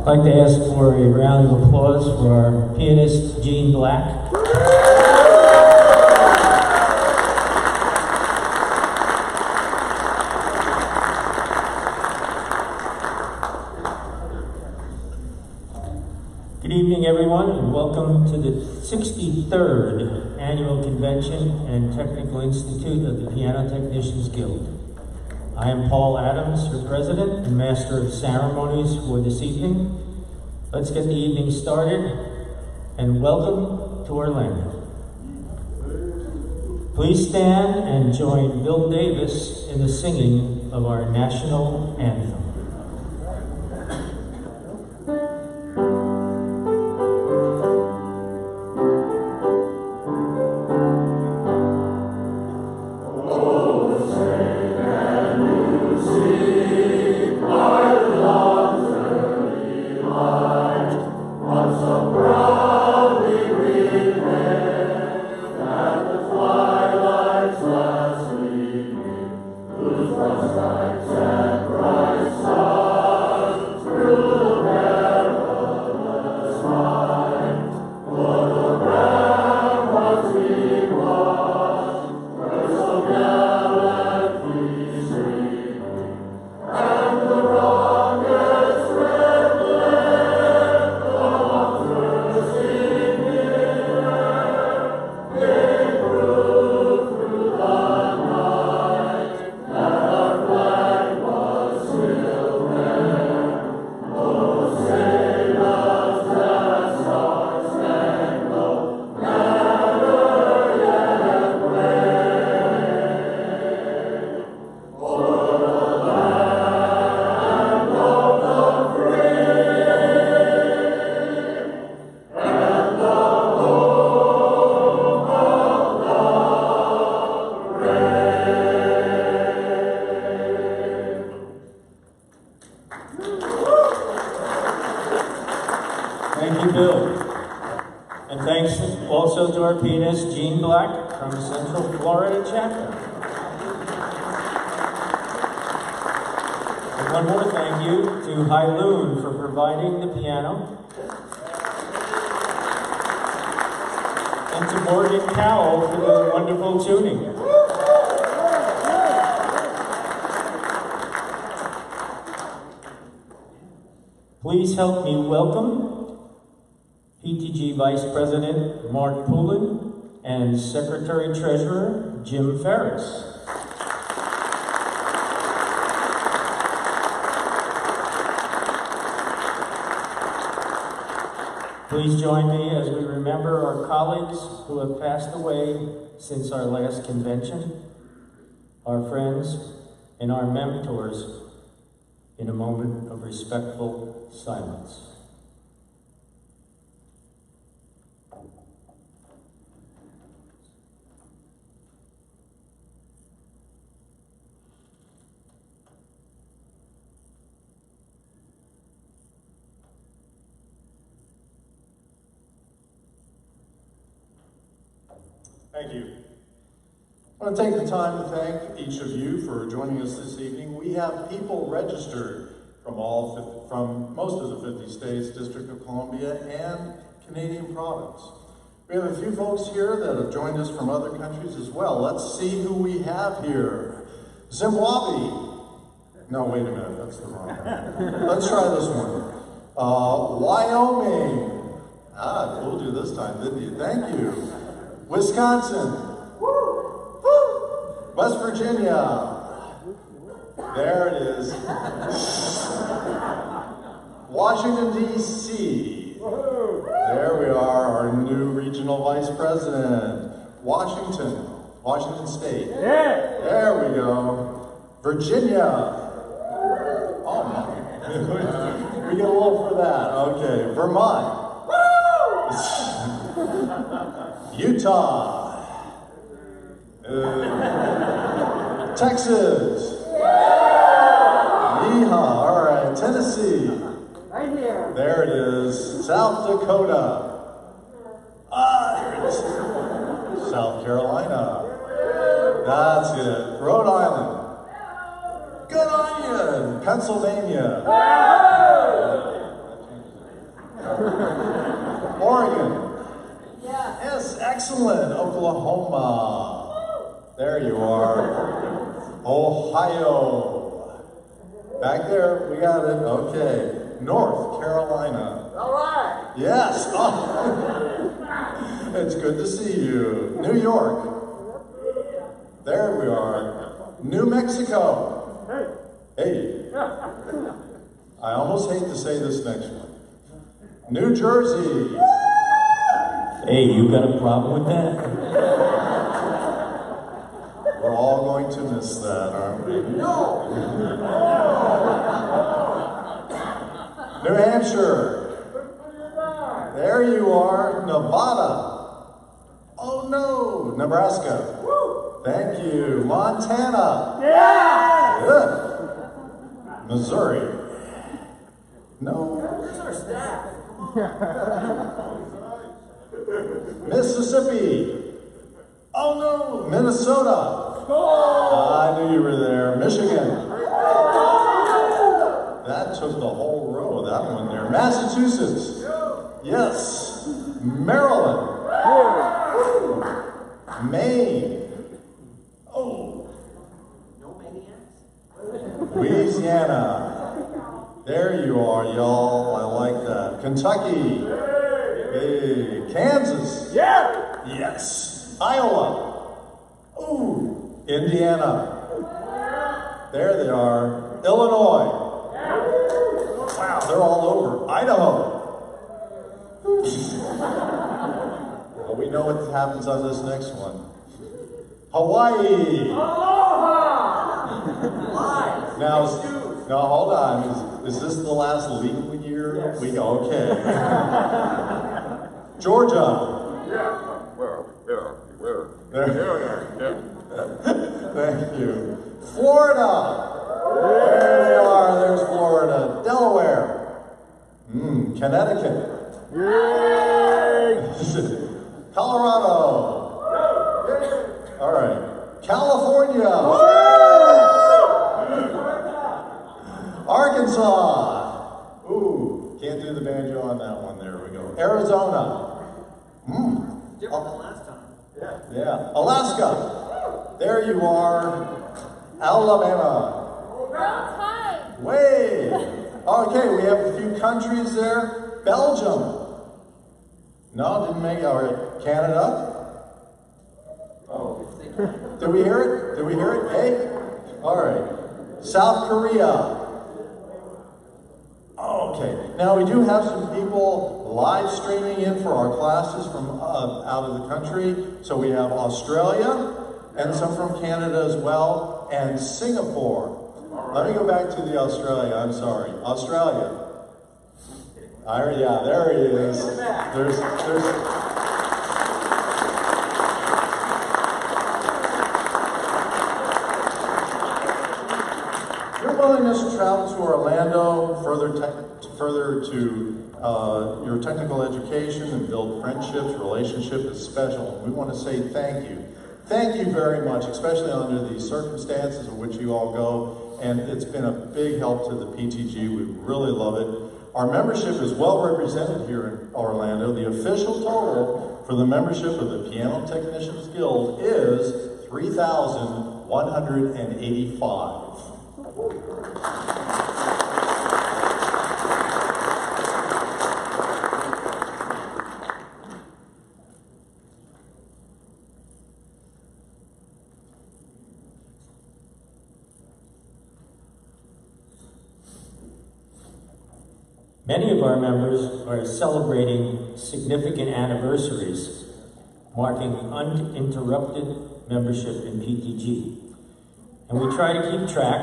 I'd like to ask for a round of applause for our pianist, Gene Black. Good evening, everyone, and welcome to the 63rd Annual Convention and Technical Institute of the Piano Technicians Guild. I am Paul Adams, your president and master of ceremonies for this evening. Let's get the evening started, and welcome to Orlando. Please stand and join Bill Davis in the singing of our national anthem. Thank you, Bill. And thanks also to our pianist, Gene Black, from Central Florida chapter. And one more thank you to Hai Loon for providing the piano. And to Morgan Cowell for the wonderful tuning. Please help me welcome PTG Vice President Mark Poulin and Secretary Treasurer Jim Ferris. Please join me as we remember our colleagues who have passed away since our last convention, our friends, and our mentors in a moment of respectful silence. Thank you. I want to take the time to thank each of you for joining us this evening. We have people registered from most of the 50 states, District of Columbia, and Canadian province. We have a few folks here that have joined us from other countries as well. Let's see who we have here. Zimbabwe. No, wait a minute, that's the wrong one. Let's try this one. Wyoming. I fooled you this time, didn't you? Thank you. Wisconsin. West Virginia. There it is. Washington, D.C. There we are, our new regional vice president. Washington State. Yeah. There we go. Virginia. Oh my. We get a little for that. Okay. Vermont. Utah. Texas. Yeehaw. All right. Tennessee. Right here. There it is. South Dakota. Here it is. South Carolina. That's it. Rhode Island. Good on you. Pennsylvania. Oregon. Yes, excellent. Oklahoma. There you are. Ohio. Back there, we got it. Okay. North Carolina. All right. Yes. Oh. It's good to see you. New York. There we are. New Mexico. Hey. I almost hate to say this next one. New Jersey. Hey, you got a problem with that? We're all going to miss that, aren't we? No. New Hampshire. There you are. Nevada. Oh no. Nebraska. Thank you. Montana. Yeah. Good. Missouri. No. Where's our staff? Mississippi. Oh no. Minnesota. I knew you were there. Michigan. That took the whole row, that one there. Massachusetts. Yes. Maryland. Maine. Oh. No maniacs? Louisiana. There you are, y'all. I like that. Kentucky. Hey. Kansas. Yeah. Yes. Iowa. Ooh. Indiana. There they are. Illinois. Wow, they're all over. Idaho. Well, we know what happens on this next one. Hawaii. Lies. Now, hold on. Is this the last legal year? Yes. Okay. Georgia. Yeah. Where? There. Thank you. Florida. There they are. There's Florida. Delaware. Connecticut. Colorado. All right. California. Arkansas. Ooh, can't do the banjo on that one. There we go. Arizona. Different than last time. Yeah. Alaska. There you are. Alabama. Way. Okay, we have a few countries there. Belgium. No, didn't make it. All right. Canada. Oh. Did we hear it? Did we hear it? Hey? All right. South Korea. Okay. Now we do have some people live streaming in for our classes from out of the country. So we have Australia and some from Canada as well, and Singapore. Let me go back to the Australia. I'm sorry. Australia. Yeah, there he is. There's your willingness to travel to Orlando, further to your technical education and build friendships, relationship is special. We want to say thank you. Thank you very much, especially under the circumstances in which you all go. And it's been a big help to the PTG. We really love it. Our membership is well represented here in Orlando. The official total for the membership of the Piano Technicians Guild is 3,185. Many of our members are celebrating significant anniversaries, marking uninterrupted membership in PTG. And we try to keep track,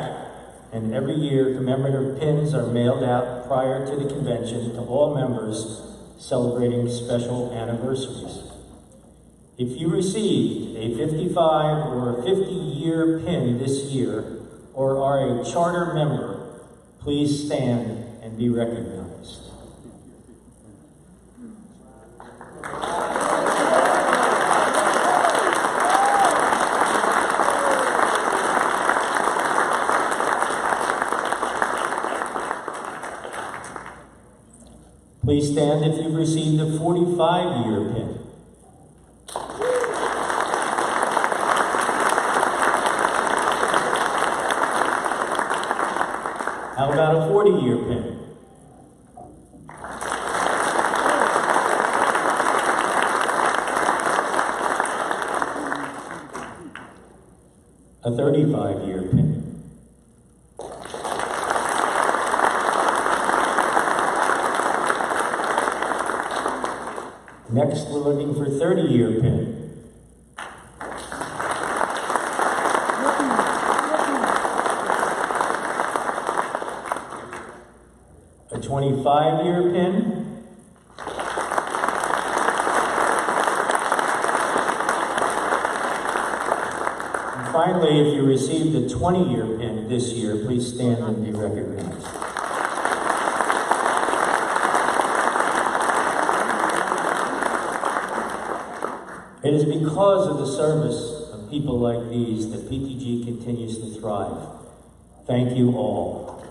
and every year commemorative pins are mailed out prior to the convention to all members celebrating special anniversaries. If you received a 55 or 50-year pin this year, or are a charter member, please stand and be recognized. Please stand if you've received a 45-year pin. How about a 40-year pin? A 35-year pin. Next, we're looking for 30-year pin. A 25-year pin. And finally, if you received a 20-year pin this year, please stand and be recognized. It is because of the service of people like these that PTG continues to thrive. Thank you all.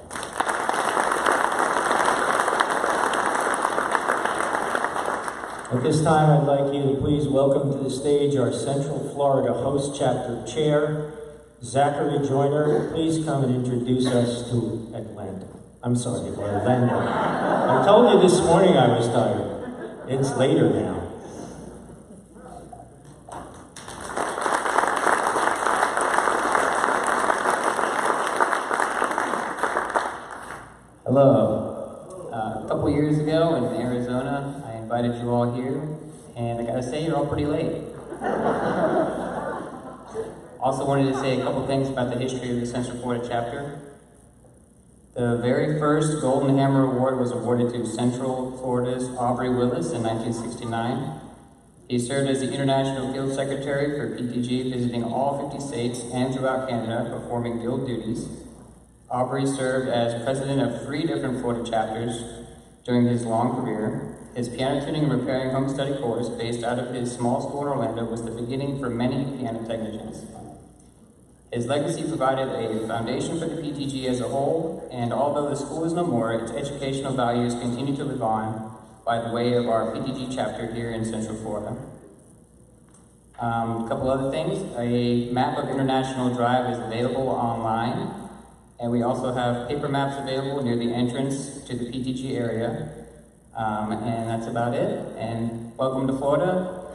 At this time, I'd like you to please welcome to the stage our Central Florida Host Chapter Chair, Zachary Joyner. Please come and introduce us to Atlanta. I'm sorry, Orlando. I told you this morning I was tired. It's later now. Hello. A couple years ago in Arizona, I invited you all here, and I gotta say, you're all pretty late. Also wanted to say a couple things about the history of the Central Florida chapter. The very first Golden Hammer Award was awarded to Central Florida's Aubrey Willis in 1969. He served as the International Guild Secretary for PTG, visiting all 50 states and throughout Canada, performing guild duties. Aubrey served as president of 3 different Florida chapters during his long career. His piano tuning and repairing home study course, based out of his small school in Orlando, was the beginning for many piano technicians. His legacy provided a foundation for the PTG as a whole, and although the school is no more, its educational values continue to live on by the way of our PTG chapter here in Central Florida. A couple other things. A map of International Drive is available online. And we also have paper maps available near the entrance to the PTG area. And that's about it. And welcome to Florida.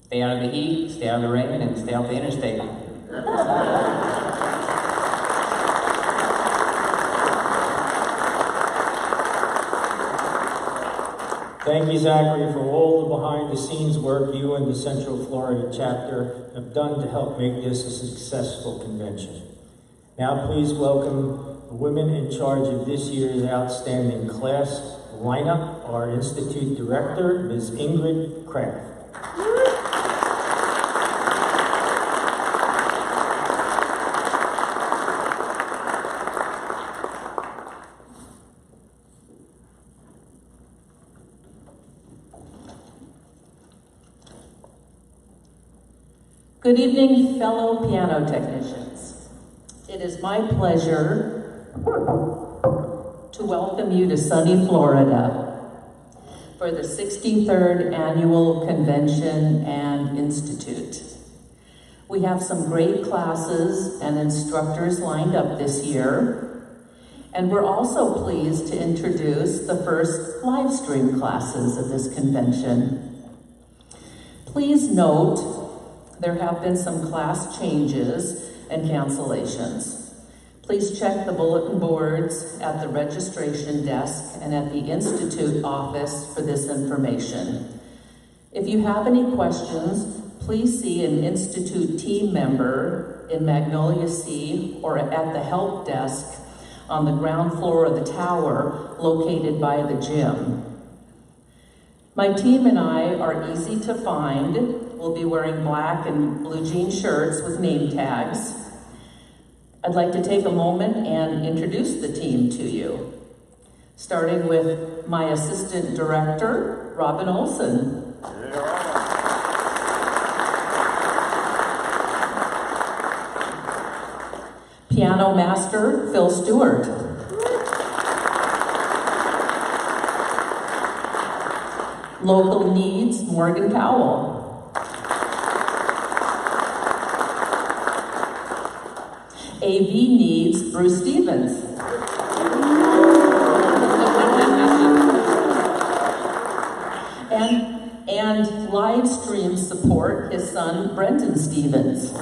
Stay out of the heat, stay out of the rain, and stay off the interstate. Thank you, Zachary, for all the behind-the-scenes work you and the Central Florida chapter have done to help make this a successful convention. Now please welcome the women in charge of this year's outstanding class lineup, our Institute Director, Ms. Ingrid Kraft. Good evening, fellow piano technicians. It is my pleasure to welcome you to sunny Florida for the 63rd Annual Convention and Institute. We have some great classes and instructors lined up this year, and we're also pleased to introduce the first live stream classes of this convention. Please note there have been some class changes and cancellations. Please check the bulletin boards at the registration desk and at the Institute office for this information. If you have any questions, please see an Institute team member in Magnolia C or at the help desk on the ground floor of the tower located by the gym. My team and I are easy to find. We'll be wearing black and blue jean shirts with name tags. I'd like to take a moment and introduce the team to you, starting with my assistant director, Robin Olson. Piano master, Phil Stewart. Local needs, Morgan Cowell. AV needs, Bruce Stevens. And live stream support, his son, Brenton Stevens.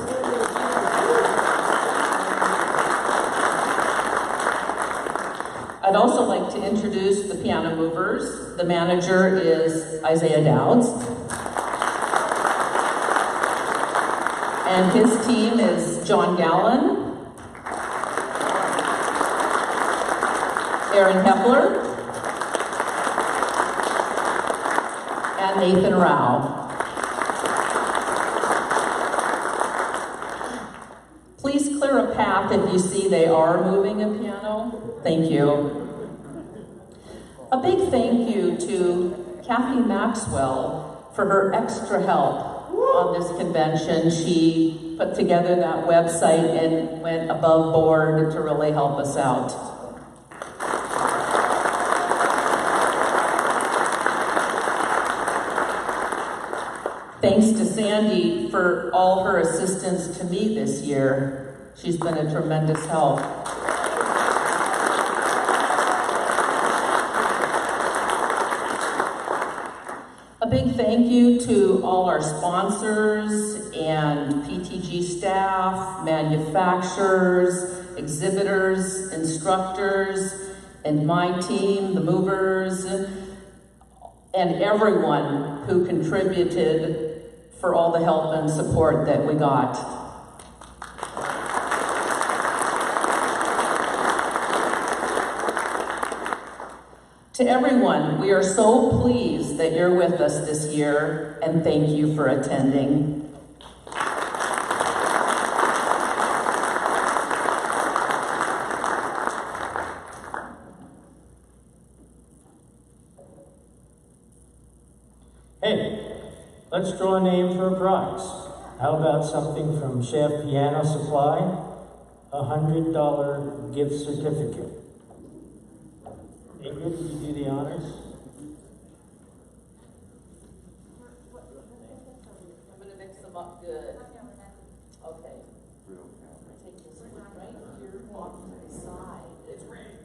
I'd also like to introduce the piano movers. The manager is Isaiah Dowds. And his team is John Gallen, Aaron Hepler, and Nathan Rao. Please clear a path if you see they are moving a piano. Thank you. A big thank you to Kathy Maxwell for her extra help on this convention. She put together that website and went above board to really help us out. Thanks to Sandy for all her assistance to me this year. She's been a tremendous help. A big thank you to all our sponsors and PTG staff, manufacturers, exhibitors, instructors, and my team, the movers, and everyone who contributed for all the help and support that we got. To everyone, we are so pleased that you're with us this year, and thank you for attending. Hey, let's draw a name for a prize. How about something from Chef Piano Supply? A $100 gift certificate. Ingrid, would you do the honors? I'm going to mix them up good. Okay. Take this one right here off to the side. It's great.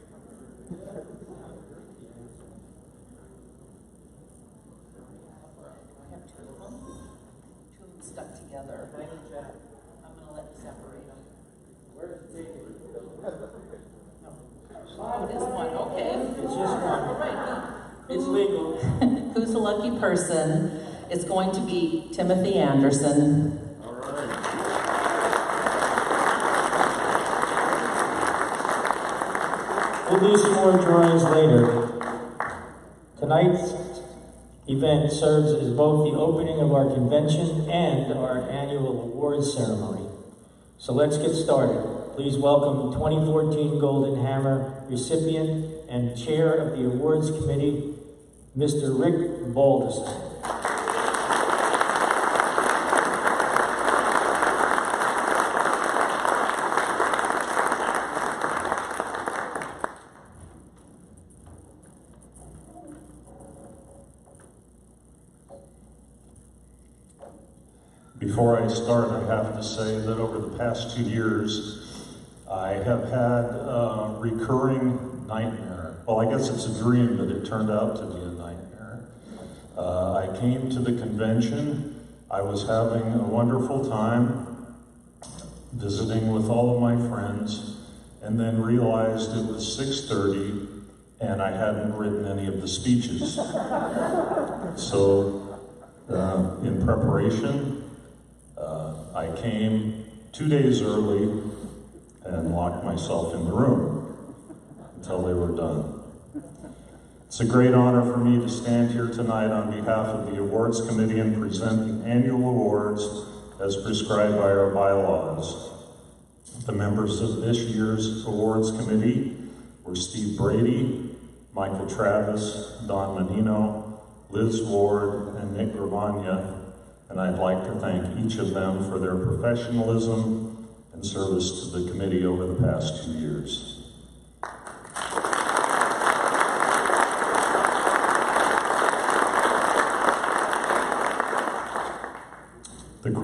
I have two of them. Two of them stuck together. I'm going to let you separate them. Where does it take it? Oh, this one, okay. It's just one. All right. It's legal. Who's the lucky person? It's going to be Timothy Anderson. All right. We'll do some more drawings later. Tonight's event serves as both the opening of our convention and our annual awards ceremony. So let's get started. Please welcome 2014 Golden Hammer recipient and chair of the awards committee, Mr. Rick Balderson. Before I start, I have to say that over the past 2 years, I have had a recurring nightmare. Well, I guess it's a dream, but it turned out to be a nightmare. I came to the convention. I was having a wonderful time visiting with all of my friends, and then realized it was 6:30 and I hadn't written any of the speeches. So, in preparation, I came 2 days early and locked myself in the room until they were done. It's a great honor for me to stand here tonight on behalf of the awards committee and present the annual awards as prescribed by our bylaws. The members of this year's awards committee were Steve Brady, Michael Travis, Don Menino, Liz Ward, and Nick Gravagna, and I'd like to thank each of them for their professionalism and service to the committee over the past 2 years.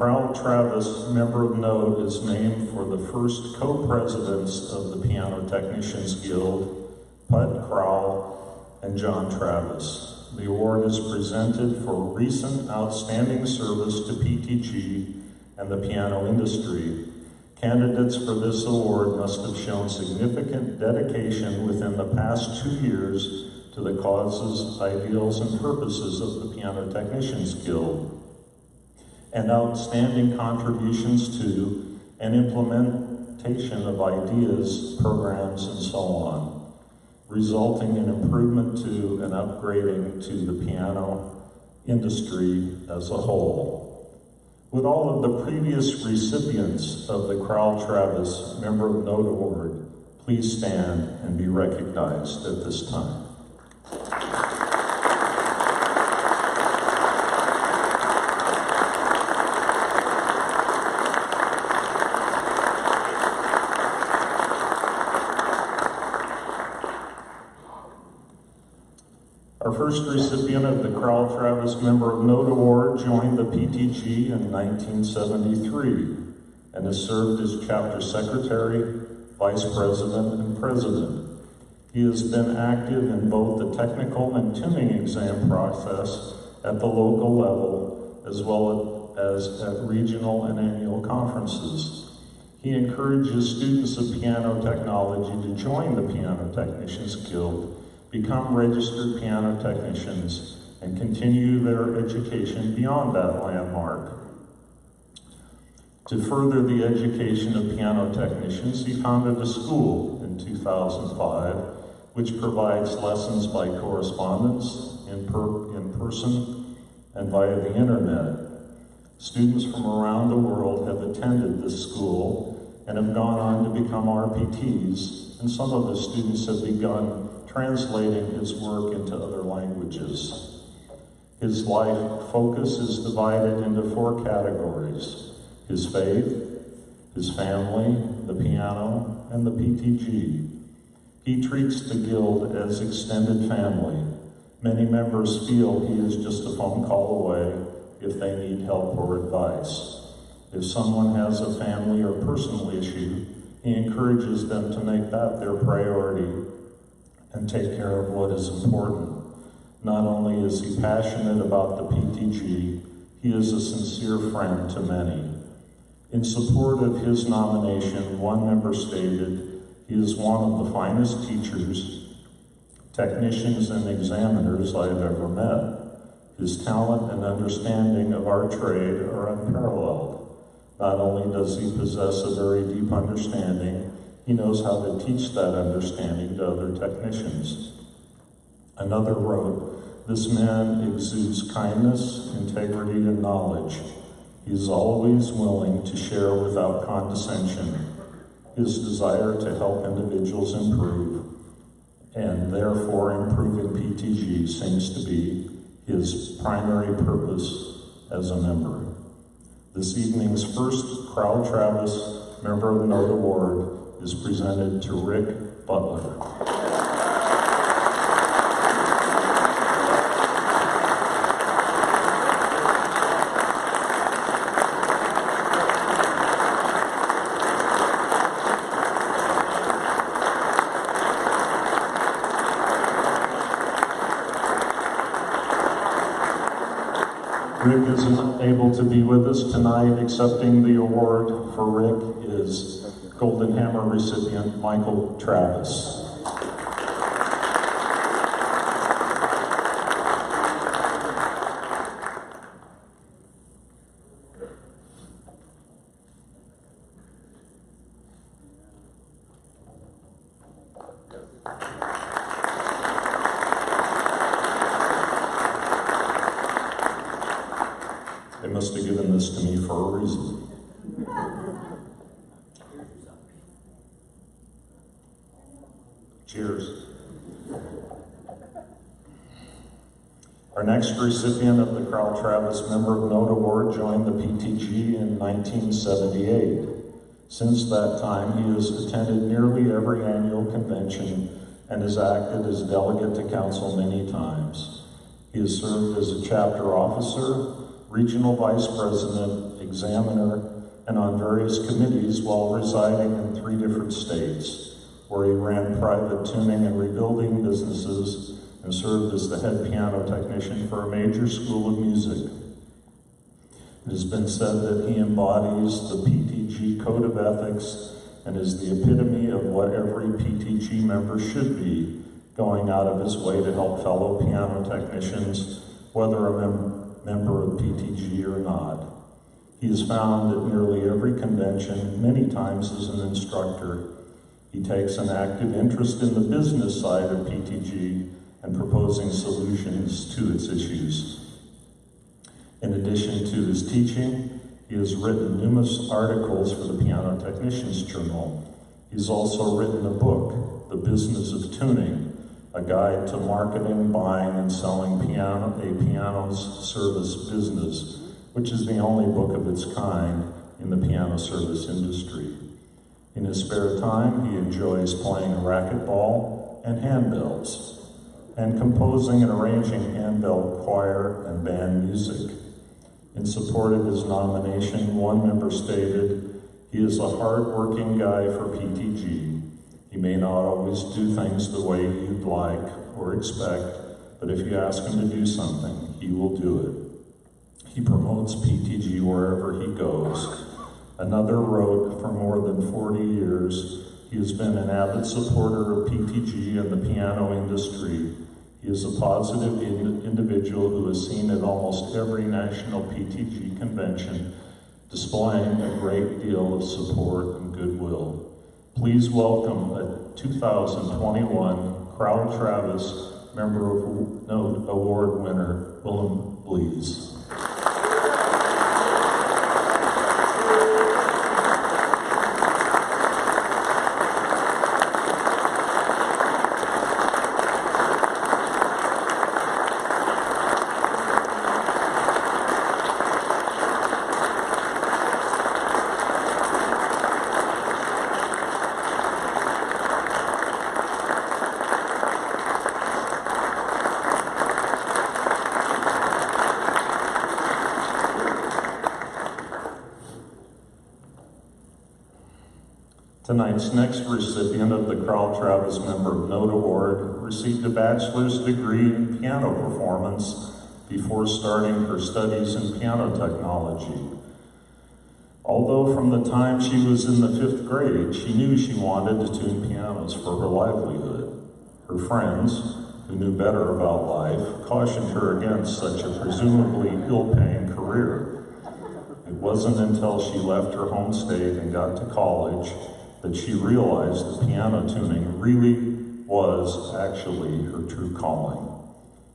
Crowell Travis Member of Note is named for the first co-presidents of the Piano Technicians Guild, Bud Crowell and John Travis. The award is presented for recent outstanding service to PTG and the piano industry. Candidates for this award must have shown significant dedication within the past 2 years to the causes, ideals, and purposes of the Piano Technicians Guild, and outstanding contributions to and implementation of ideas, programs, and so on, resulting in improvement to and upgrading to the piano industry as a whole. Would all of the previous recipients of the Crowell Travis Member of Note Award please stand and be recognized at this time? Our first recipient of the Crowell Travis Member of Note Award joined the PTG in 1973 and has served as chapter secretary, vice president, and president. He has been active in both the technical and tuning exam process at the local level, as well as at regional and annual conferences. He encourages students of piano technology to join the Piano Technicians Guild, become registered piano technicians, and continue their education beyond that landmark. To further the education of piano technicians, he founded a school in 2005, which provides lessons by correspondence, in person, and via the internet. Students from around the world have attended this school and have gone on to become RPTs, and some of the students have begun translating his work into other languages. His life focus is divided into 4 categories: his faith, his family, the piano, and the PTG. He treats the Guild as extended family. Many members feel he is just a phone call away if they need help or advice. If someone has a family or personal issue, he encourages them to make that their priority and take care of what is important. Not only is he passionate about the PTG, he is a sincere friend to many. In support of his nomination, one member stated, "He is one of the finest teachers, technicians, and examiners I have ever met. His talent and understanding of our trade are unparalleled. Not only does he possess a very deep understanding, he knows how to teach that understanding to other technicians." Another wrote, "This man exudes kindness, integrity, and knowledge. He is always willing to share without condescension. His desire to help individuals improve, and therefore improving PTG, seems to be his primary purpose as a member." This evening's first Crowell Travis Member of Note Award is presented to Rick Butler. Rick isn't able to be with us tonight. Accepting the award for Rick is Golden Hammer recipient Michael Travis. They must have given this to me for a reason. Cheers. Our next recipient of the Crowell Travis Member of Note Award joined the PTG in 1978. Since that time, he has attended nearly every annual convention and has acted as delegate to council many times. He has served as a chapter officer, regional vice president, examiner, and on various committees while residing in 3 different states, where he ran private tuning and rebuilding businesses and served as the head piano technician for a major school of music. It has been said that he embodies the PTG Code of Ethics and is the epitome of what every PTG member should be, going out of his way to help fellow piano technicians, whether a member of PTG or not. He is found at nearly every convention, many times as an instructor. He takes an active interest in the business side of PTG and proposing solutions to its issues. In addition to his teaching, he has written numerous articles for the Piano Technicians Journal. He's also written a book, The Business of Tuning, a guide to marketing, buying, and selling a piano's service business, which is the only book of its kind in the piano service industry. In his spare time, he enjoys playing racquetball and handbells, and composing and arranging handbell choir and band music. In support of his nomination, one member stated, "He is a hard-working guy for PTG. He may not always do things the way you'd like or expect, but if you ask him to do something, he will do it. He promotes PTG wherever he goes." Another wrote, "For more than 40 years, he has been an avid supporter of PTG and the piano industry. He is a positive individual who is seen at almost every national PTG convention, displaying a great deal of support and goodwill." Please welcome a 2021 Crowd Travis Member of Note Award winner, Willem Blees. Tonight's next recipient of the Carl Travis Member of Note Award received a bachelor's degree in piano performance before starting her studies in piano technology. Although from the time she was in the 5th grade, she knew she wanted to tune pianos for her livelihood. Her friends, who knew better about life, cautioned her against such a presumably ill-paying career. It wasn't until she left her home state and got to college that she realized that piano tuning really was actually her true calling.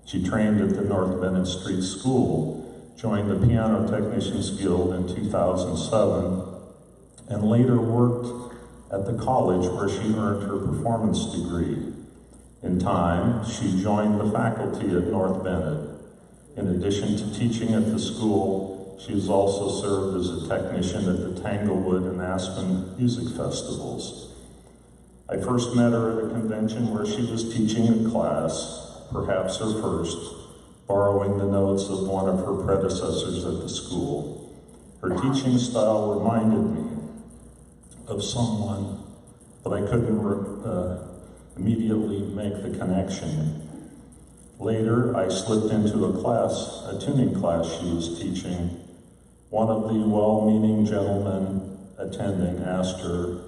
She trained at the North Bennett Street School, joined the Piano Technicians Guild in 2007, and later worked at the college where she earned her performance degree. In time, she joined the faculty at North Bennett. In addition to teaching at the school, she has also served as a technician at the Tanglewood and Aspen music festivals. I first met her at a convention where she was teaching a class, perhaps her first, borrowing the notes of one of her predecessors at the school. Her teaching style reminded me of someone, but I couldn't immediately make the connection. Later, I slipped into a tuning class she was teaching. One of the well-meaning gentlemen attending asked her,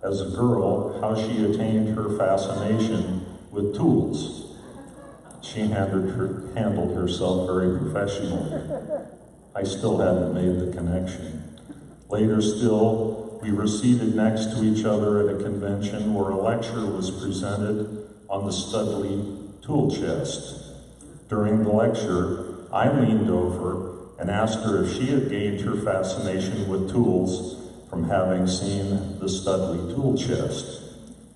as a girl, how she attained her fascination with tools. She handled herself very professionally. I still hadn't made the connection. Later still, we were seated next to each other at a convention where a lecture was presented on the Studley tool chest. During the lecture, I leaned over and asked her if she had gained her fascination with tools from having seen the Studley tool chest.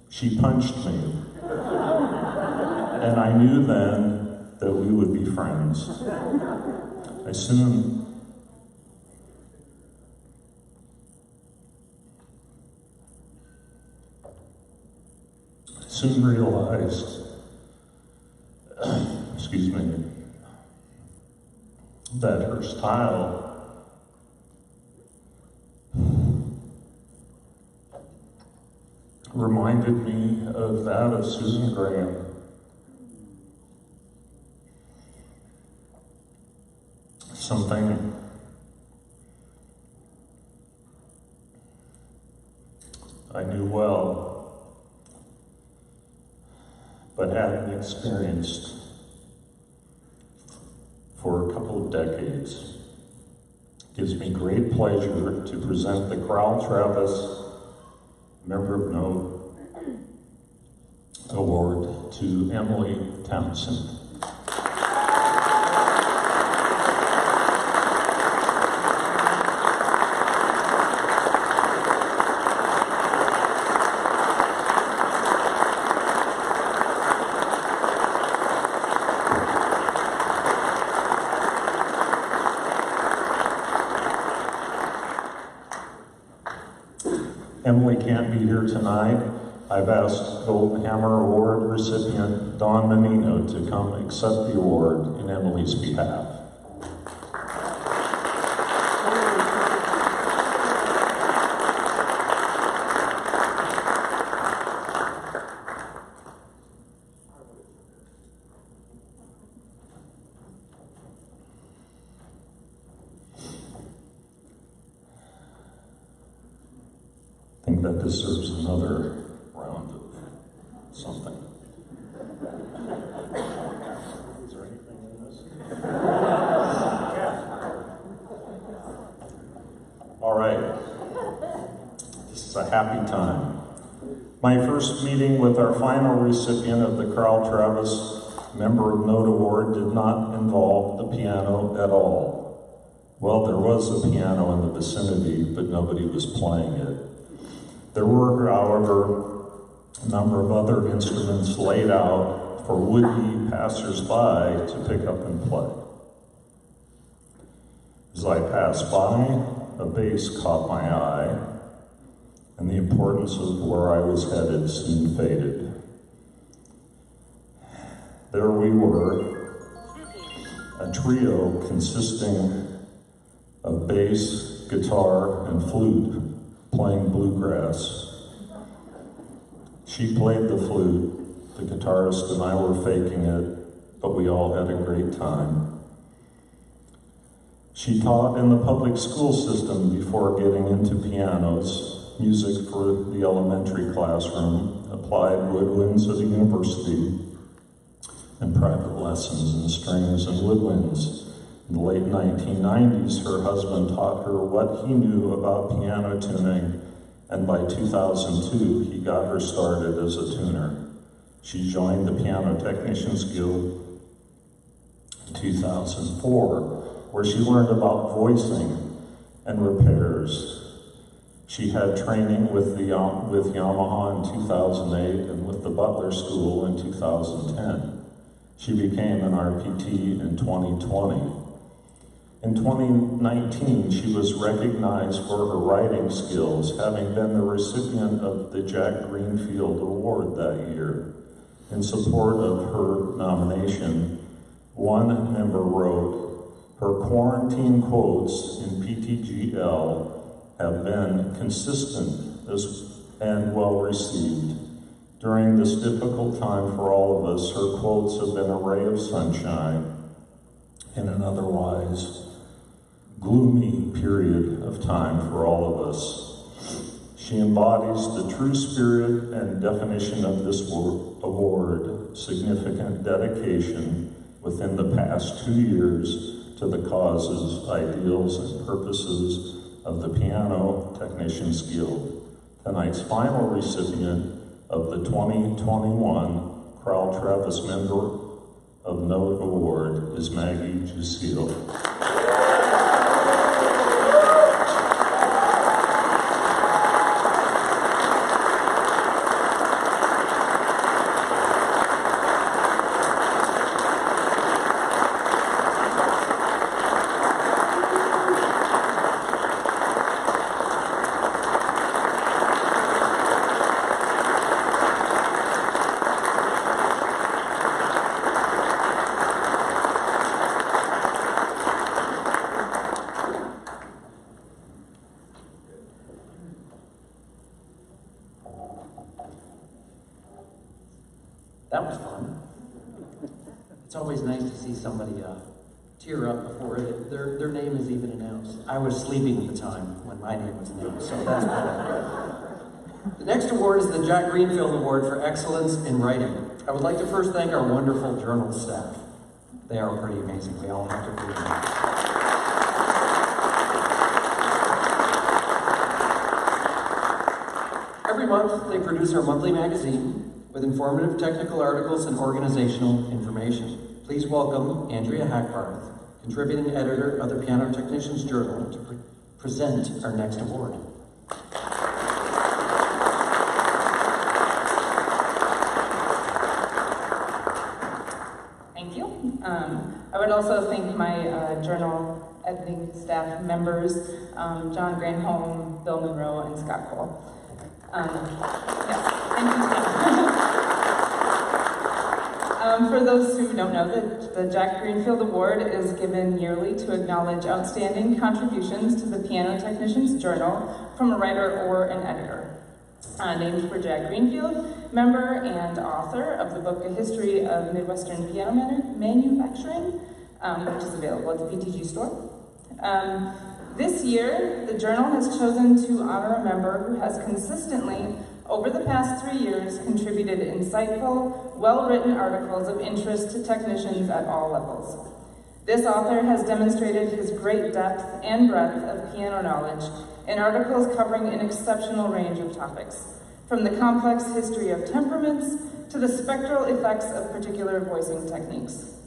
She punched me, and I knew then that we would be friends. I soon realized, that her style reminded me of that of Susan Graham. Something I knew well, but hadn't experienced for a couple of decades. It gives me great pleasure to present the Carl Travis Member of Note Award to Emily Townsend. Emily can't be here tonight. I've asked Golden Hammer Award recipient Don Menino to come accept the award in Emily's behalf. I think that deserves another round of something. Is there anything in this? All right. This is a happy time. My first meeting with our final recipient of the Carl Travis Member of Note Award did not involve the piano at all. Well, there was a piano in the vicinity, but nobody was playing it. There were, however, a number of other instruments laid out for would-be passersby to pick up and play. As I passed by, a bass caught my eye, and the importance of where I was headed soon faded. There we were, a trio consisting of bass, guitar, and flute, playing bluegrass. She played the flute, the guitarist and I were faking it, but we all had a great time. She taught in the public school system before getting into pianos, music for the elementary classroom, applied woodwinds at a university, and private lessons in strings and woodwinds. In the late 1990s, her husband taught her what he knew about piano tuning, and by 2002, he got her started as a tuner. She joined the Piano Technicians Guild in 2004, where she learned about voicing and repairs. She had training with Yamaha in 2008 and with the Butler School in 2010. She became an RPT in 2020. In 2019, she was recognized for her writing skills, having been the recipient of the Jack Greenfield Award that year. In support of her nomination, one member wrote, "Her quarantine quotes in PTGL have been consistent and well received. During this difficult time for all of us, her quotes have been a ray of sunshine in an otherwise gloomy period of time for all of us. She embodies the true spirit and definition of this award, significant dedication within the past 2 years to the causes, ideals, and purposes of the Piano Technicians Guild. Tonight's final recipient of the 2021 Carl Travis Member of Note Award is Maggie Jusile. That was fun. It's always nice to see somebody tear up before their name is even announced. I was sleeping at the time when my name was announced, so that's fun. The next award is the Jack Greenfield Award for Excellence in Writing. I would like to first thank our wonderful journal staff. They are pretty amazing. We all have to agree on that. Every month, they produce our monthly magazine with informative technical articles and organizational information. Please welcome Andrea Hackbarth, contributing editor of the Piano Technicians Journal, to present our next award. Thank you. I would also thank my journal editing staff members, John Granholm, Bill Monroe, and Scott Cole. Yes, thank you, Scott. For those who don't know, the Jack Greenfield Award is given yearly to acknowledge outstanding contributions to the Piano Technicians Journal from a writer or an editor. Named for Jack Greenfield, member and author of the book A History of Midwestern Piano Manufacturing, which is available at the PTG store. This year, the journal has chosen to honor a member who has consistently, over the past 3 years, contributed insightful, well-written articles of interest to technicians at all levels. This author has demonstrated his great depth and breadth of piano knowledge in articles covering an exceptional range of topics, from the complex history of temperaments to the spectral effects of particular voicing techniques.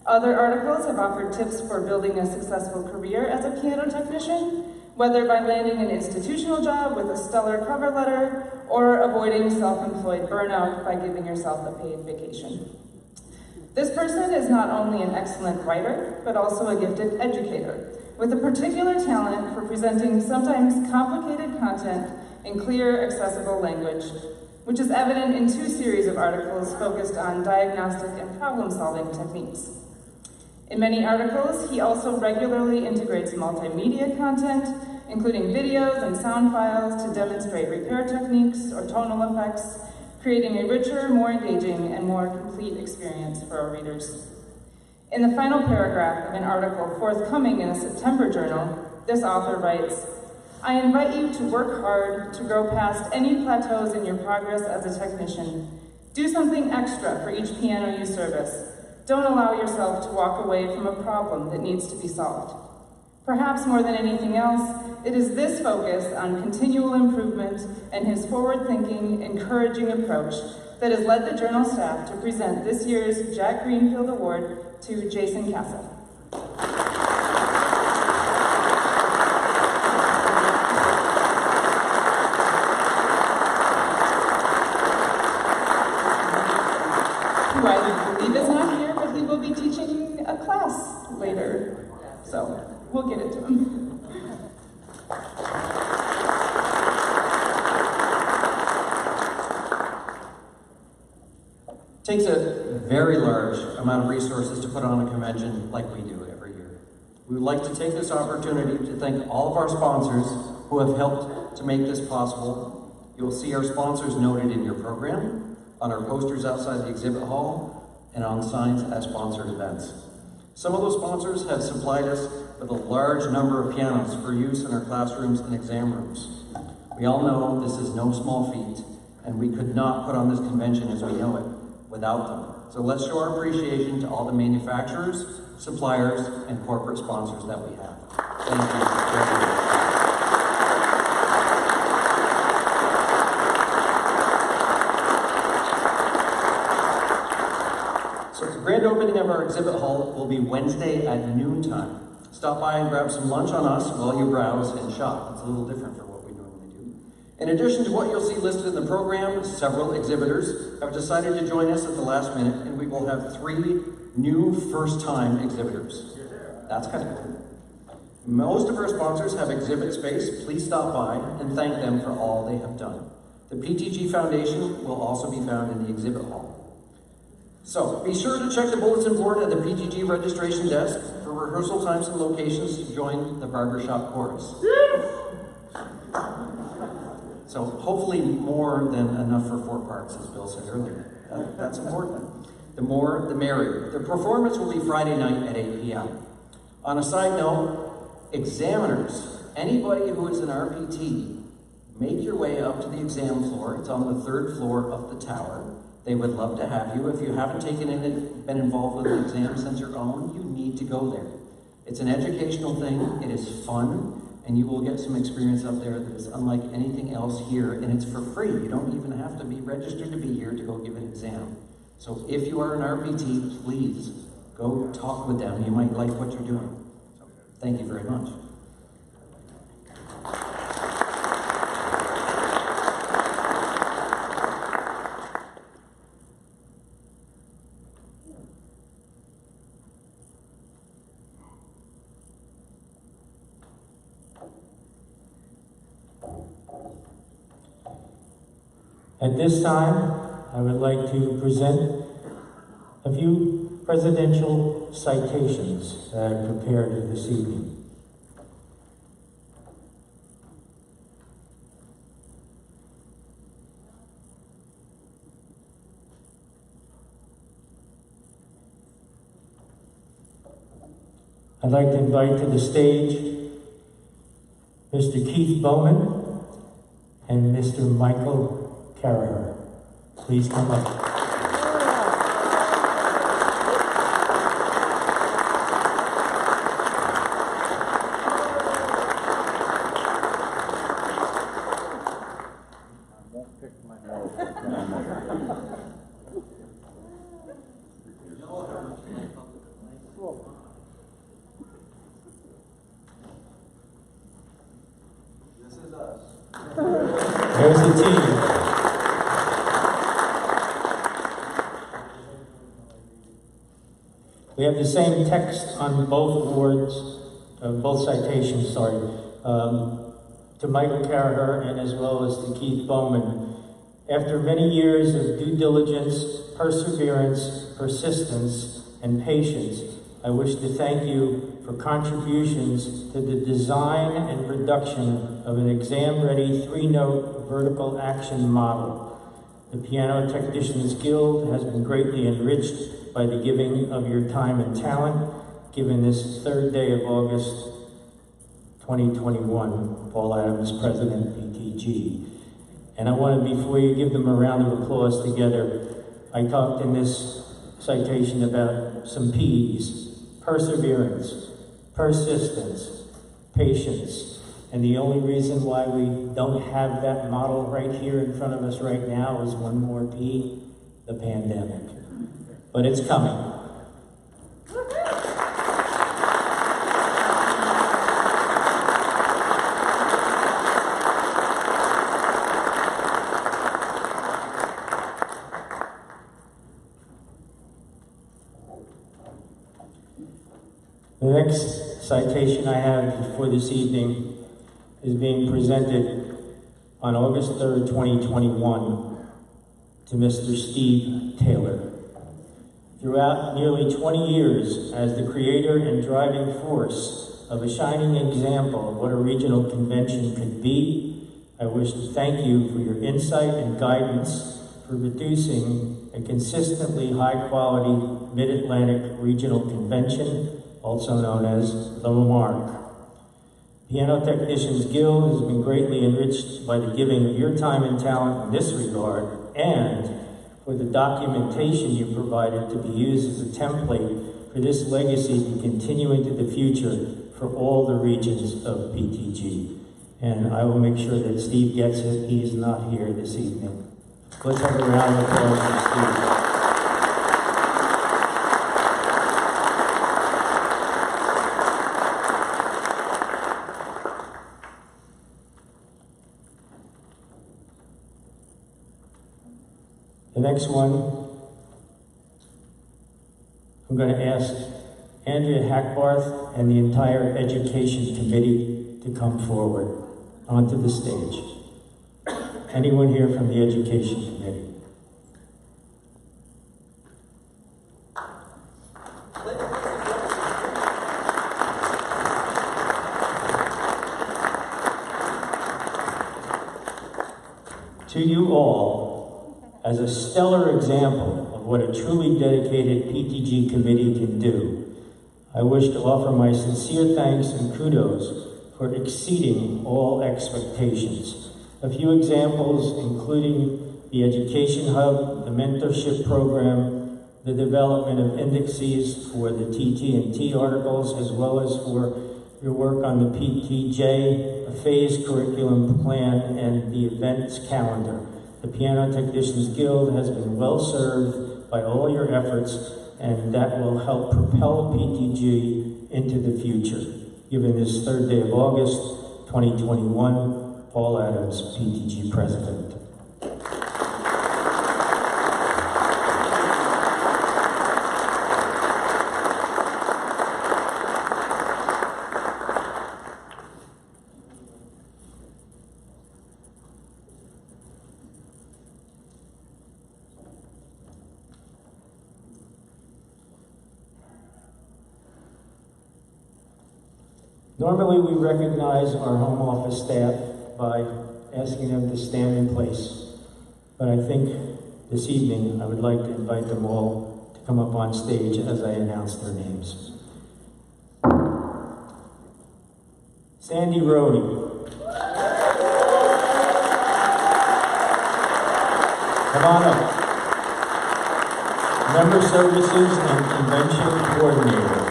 Other articles have offered tips for building a successful career as a piano technician, whether by landing an institutional job with a stellar cover letter or avoiding self-employed burnout by giving yourself a paid vacation. This person is not only an excellent writer, but also a gifted educator, with a particular talent for presenting sometimes complicated content in clear, accessible language, which is evident in 2 series of articles focused on diagnostic and problem-solving techniques. In many articles, he also regularly integrates multimedia content, including videos and sound files to demonstrate repair techniques or tonal effects, creating a richer, more engaging, and more complete experience for our readers. In the final paragraph of an article forthcoming in a September journal, this author writes, "I invite you to work hard to grow past any plateaus in your progress as a technician. Do something extra for each piano you service. Don't allow yourself to walk away from a problem that needs to be solved." Perhaps more than anything else, it is this focus on continual improvement and his forward-thinking, encouraging approach that has led the journal staff to present this year's Jack Greenfield Award to Jason Casa. Who I believe is not here, but he will be teaching a class later, so we'll get it to him. It takes a very large amount of resources to put on a convention like we do every year. We would like to take this opportunity to thank all of our sponsors who have helped to make this possible. You will see our sponsors noted in your program, on our posters outside the exhibit hall, and on signs at sponsored events. Some of those sponsors have supplied us with a large number of pianos for use in our classrooms and exam rooms. We all know this is no small feat, and we could not put on this convention as we know it without them. So let's show our appreciation to all the manufacturers, suppliers, and corporate sponsors that we have. Thank you. So the grand opening of our exhibit hall will be Wednesday at noontime. Stop by and grab some lunch on us while you browse and shop. It's a little different from what we normally do. In addition to what you'll see listed in the program, several exhibitors have decided to join us at the last minute, and we will have 3 new first-time exhibitors. That's kind of cool. Most of our sponsors have exhibit space. Please stop by and thank them for all they have done. The PTG Foundation will also be found in the exhibit hall. So be sure to check the bulletin board at the PTG registration desk for rehearsal times and locations to join the barbershop chorus. So hopefully more than enough for 4 parks, as Bill said earlier. That's important. The more, the merrier. The performance will be Friday night at 8 p.m. On a side note, examiners, anybody who is an RPT, make your way up to the exam floor. It's on the 3rd floor of the tower. They would love to have you. If you haven't been involved with an exam since your own, you need to go there. It's an educational thing. It is fun, and you will get some experience up there that is unlike anything else here, and it's for free. You don't even have to be registered to be here to go give an exam. So if you are an RPT, please go talk with them. You might like what you're doing. So thank you very much. At this time, I would like to present a few presidential citations that I prepared this evening. I'd like to invite to the stage Mr. Keith Bowman and Mr. Michael Carraher. Please come up. There's the team. We have the same text on both awards, both citations, to Michael Carraher and as well as to Keith Bowman. After many years of due diligence, perseverance, persistence, and patience, I wish to thank you for contributions to the design and production of an exam-ready 3-note vertical action model. The Piano Technicians Guild has been greatly enriched by the giving of your time and talent, given this 3rd day of August 2021, Paul Adams, President, PTG. And I want to, before you give them a round of applause together, I talked in this citation about some P's: perseverance, persistence, patience. And the only reason why we don't have that model right here in front of us right now is one more P, the pandemic. But it's coming. The next citation I have for this evening is being presented on August 3rd, 2021 to Mr. Steve Taylor. Throughout nearly 20 years as the creator and driving force of a shining example of what a regional convention could be, I wish to thank you for your insight and guidance for producing a consistently high-quality Mid-Atlantic Regional Convention, also known as the Lamarck. Piano Technicians Guild has been greatly enriched by the giving of your time and talent in this regard, and for the documentation you provided to be used as a template for this legacy to continue into the future for all the regions of PTG. And I will make sure that Steve gets it. He is not here this evening. Let's have a round of applause for Steve. The next one, I'm going to ask Andrea Hackbarth and the entire Education Committee to come forward onto the stage. Anyone here from the Education Committee? To you all, as a stellar example of what a truly dedicated PTG committee can do, I wish to offer my sincere thanks and kudos for exceeding all expectations. A few examples including the Education Hub, the Mentorship Program, the development of indexes for the TT&T articles, as well as for your work on the PTJ, a phased curriculum plan, and the events calendar. The Piano Technicians Guild has been well served by all your efforts, and that will help propel PTG into the future. Given this third day of August, 2021, Paul Adams, PTG President. Normally, we recognize our home office staff by asking them to stand in place. But I think this evening, I would like to invite them all to come up on stage as I announce their names. Sandy Rohde. Come on up. Member Services and Convention Coordinator.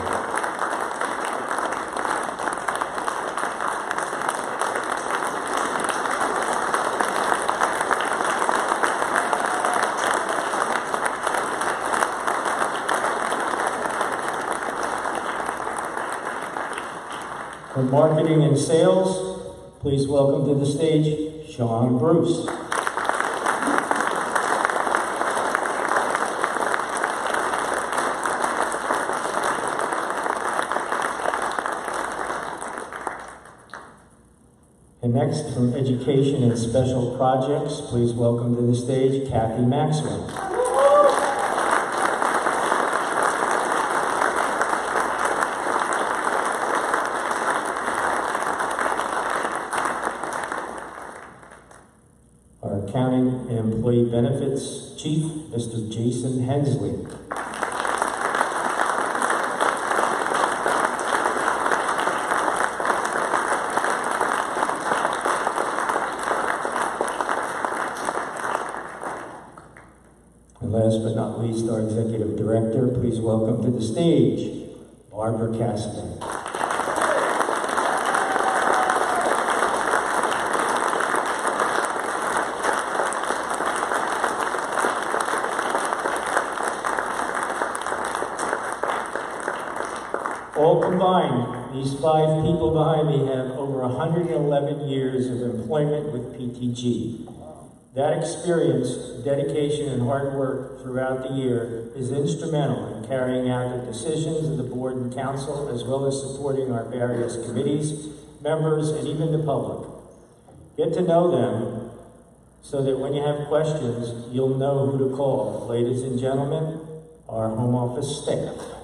For Marketing and Sales, please welcome to the stage, Sean Bruce. And next, from Education and Special Projects, please welcome to the stage, Kathy Maxwell. Our Accounting and Employee Benefits Chief, Mr. Jason Hensley. And last but not least, our Executive Director, please welcome to the stage, Barbara Cassidy. All combined, these 5 people behind me have over 111 years of employment with PTG. That experience, dedication, and hard work throughout the year is instrumental in carrying out the decisions of the board and council, as well as supporting our various committees, members, and even the public. Get to know them so that when you have questions, you'll know who to call. Ladies and gentlemen, our home office staff.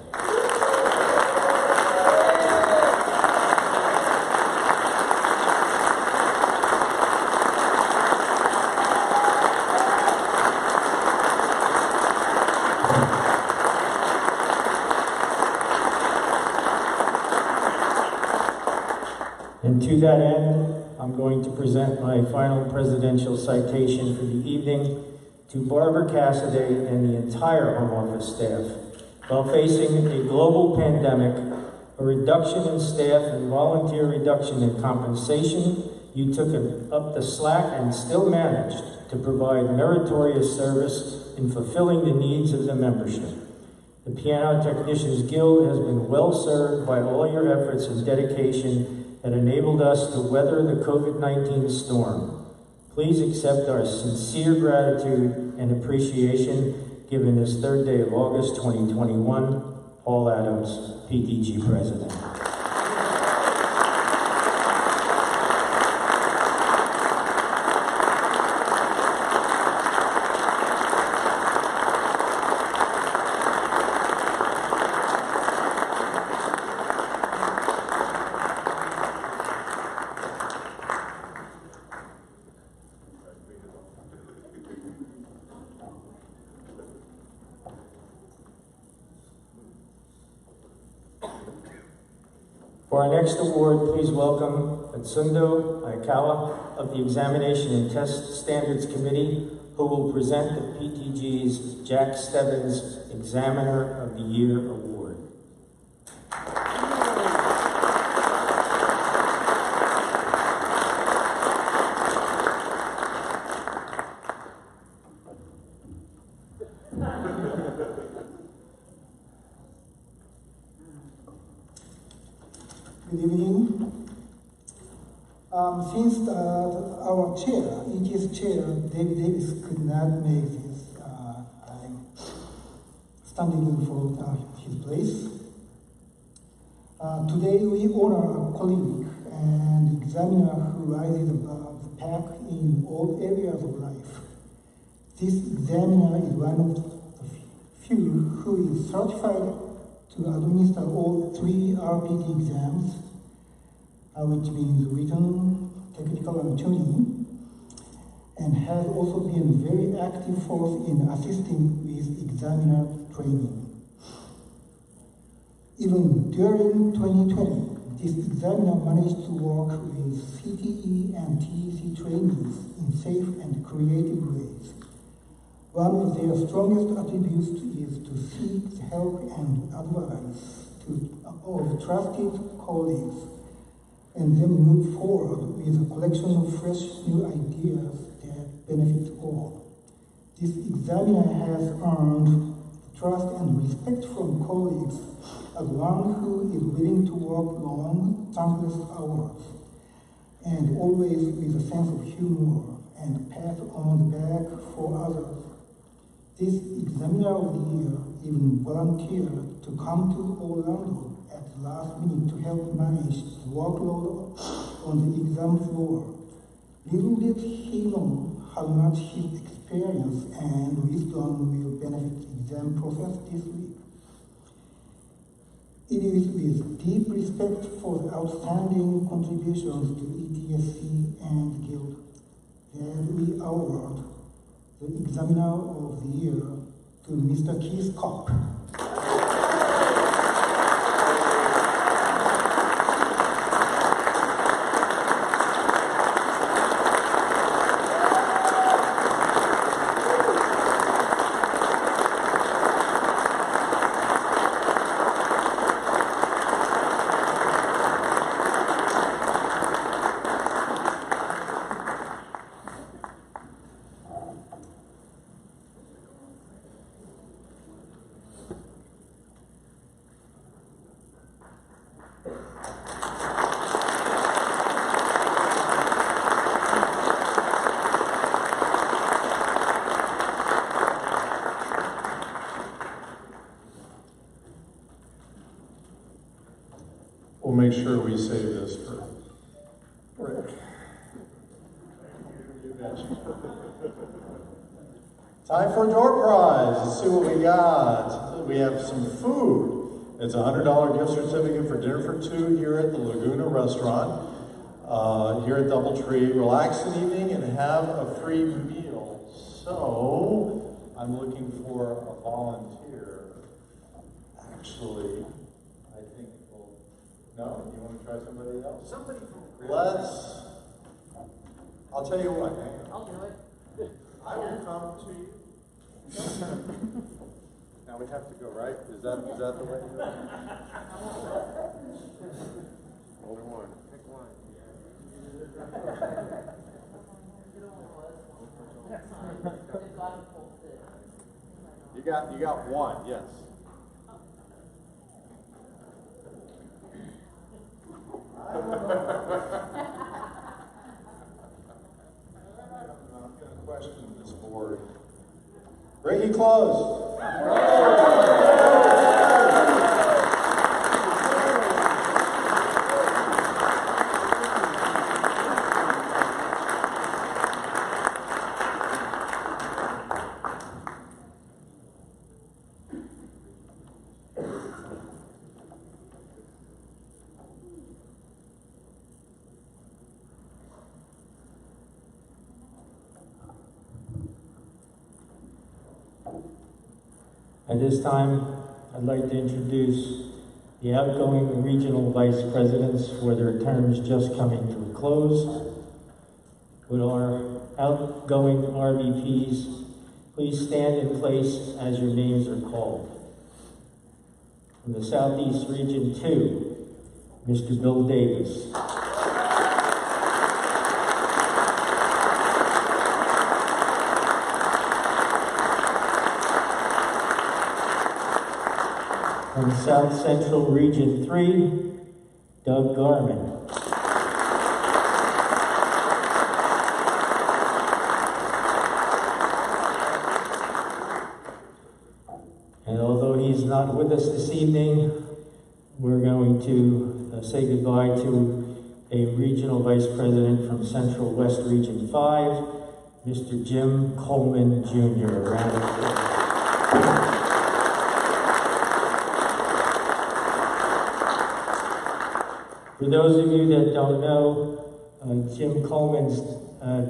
And to that end, I'm going to present my final presidential citation for the evening to Barbara Cassidy and the entire Home Office staff. While facing a global pandemic, a reduction in staff and volunteer reduction in compensation, you took up the slack and still managed to provide meritorious service in fulfilling the needs of the membership. The Piano Technicians Guild has been well served by all your efforts and dedication that enabled us to weather the COVID-19 storm. Please accept our sincere gratitude and appreciation given this third day of August 2021. Paul Adams, PTG President. For our next award, please welcome Atsundo Aikawa of the Examination and Test Standards Committee, who will present the PTG's Jack Stebbins Examiner of the Year Award. Good evening. Since our chair, ETS chair, David Davis, could not make this, I'm standing in for his place. Today we honor a colleague and examiner who rises above the pack in all areas of life. This examiner is one of the few who is certified to administer all 3 RPT exams, which means written, technical, and tuning, and has also been a very active force in assisting with examiner training. Even during 2020, this examiner managed to work with CTE and TEC trainees in safe and creative ways. One of their strongest attributes is to seek the help and advice of trusted colleagues and then move forward with a collection of fresh new ideas that benefit all. This examiner has earned trust and respect from colleagues as one who is willing to work long, thankless hours, and always with a sense of humor and pat on the back for others. This examiner of the year even volunteered to come to Orlando at the last minute to help manage the workload on the exam floor. Little did he know how much his experience and wisdom will benefit the exam process this week. It is with deep respect for the outstanding contributions to ETSC and Guild that we award the Examiner of the Year to Mr. Keith Kopp. We'll make sure we save this for Rick. You betcha. Time for a door prize. Let's see what we got. We have some food. It's a $100 gift certificate for dinner for 2 here at the Laguna Restaurant, here at Doubletree. Relax an evening and have a free meal. So, I'm looking for a volunteer. Actually, I think no? You want to try somebody else? Somebody from I'll tell you what, hang on. I'll do it. I will come to you. Now we have to go, right? Is that the way to do it? Only one. Pick one. You got one, yes. I'm going to question this board. Bring you close. At this time, I'd like to introduce the outgoing regional vice presidents for their terms just coming to a close. Would our outgoing RVPs please stand in place as your names are called. From the Southeast Region 2, Mr. Bill Davis. From South Central Region 3, Doug Garman. And although he's not with us this evening, we're going to say goodbye to a regional vice president from Central West Region 5, Mr. Jim Coleman Jr. A round of applause. For those of you that don't know, Jim Coleman's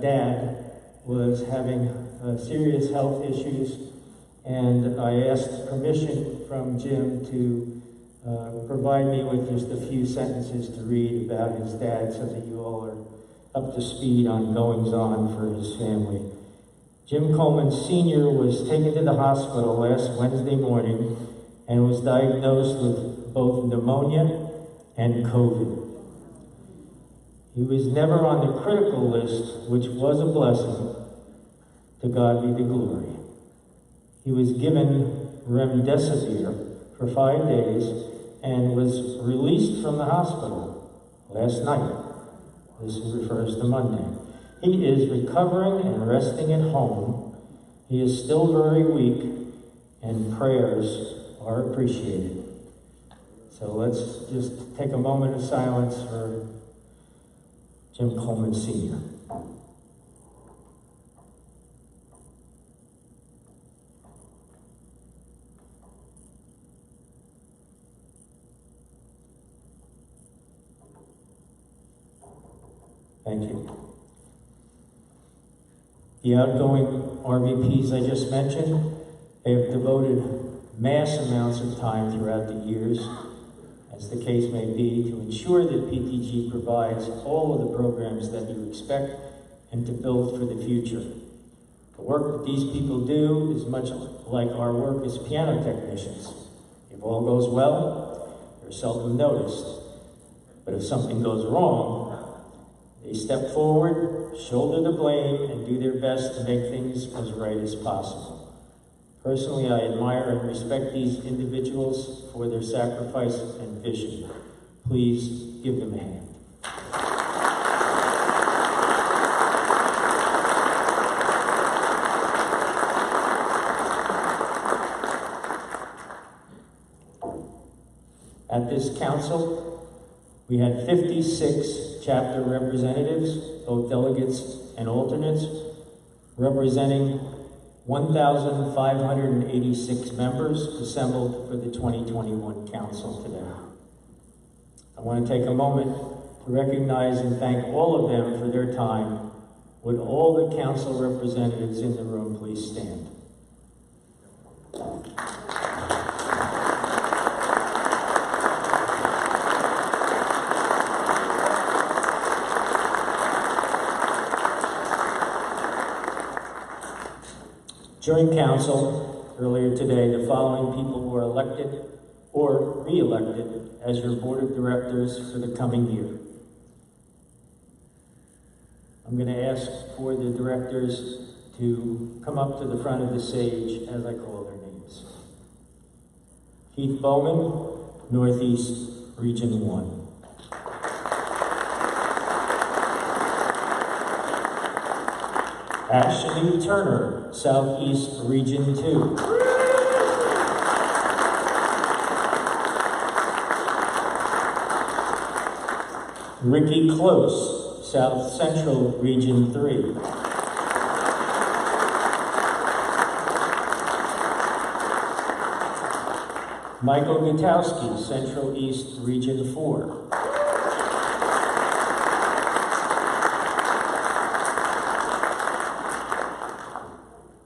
dad was having serious health issues, and I asked permission from Jim to provide me with just a few sentences to read about his dad so that you all are up to speed on goings-on for his family. Jim Coleman Sr. was taken to the hospital last Wednesday morning and was diagnosed with both pneumonia and COVID. He was never on the critical list, which was a blessing. To God be the glory. He was given remdesivir for 5 days and was released from the hospital last night. This refers to Monday. He is recovering and resting at home. He is still very weak, and prayers are appreciated. So let's just take a moment of silence for Jim Coleman Sr. Thank you. The outgoing RVPs I just mentioned, they have devoted mass amounts of time throughout the years, as the case may be, to ensure that PTG provides all of the programs that you expect and to build for the future. The work that these people do is much like our work as piano technicians. If all goes well, they're seldom noticed. But if something goes wrong, they step forward, shoulder the blame, and do their best to make things as right as possible. Personally, I admire and respect these individuals for their sacrifice and vision. Please give them a hand. At this council, we had 56 chapter representatives, both delegates and alternates, representing 1,586 members assembled for the 2021 council today. I want to take a moment to recognize and thank all of them for their time. Would all the council representatives in the room please stand? During council, earlier today, the following people were elected or re-elected as your board of directors for the coming year. I'm going to ask for the directors to come up to the front of the stage as I call their names. Keith Bowman, Northeast Region 1. Ashley Turner, Southeast Region 2. Ricky Close, South Central Region 3. Michael Gutowski, Central East Region 4.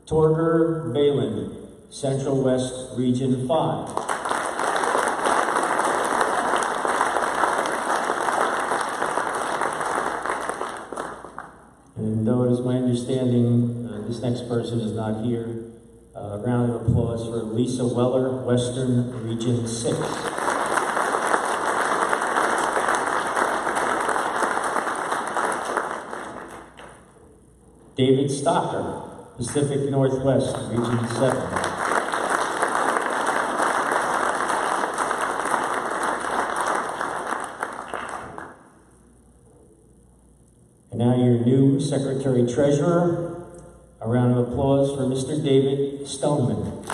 Torger Balin, Central West Region 5. understanding this next person is not here. Round of applause for Lisa Weller, Western Region 6. David Stocker, Pacific Northwest, Region 7. And now your new Secretary Treasurer. A round of applause for Mr. David Stoneman.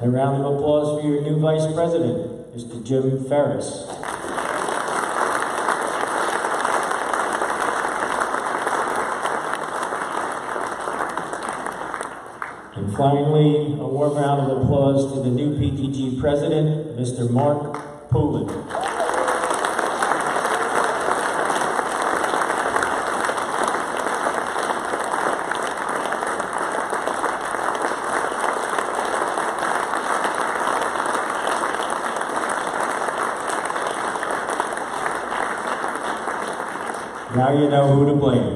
A round of applause for your new Vice President, Mr. Jim Ferris. And finally, a warm round of applause to the new PTG President, Mr. Mark Poland. Now you know who to blame.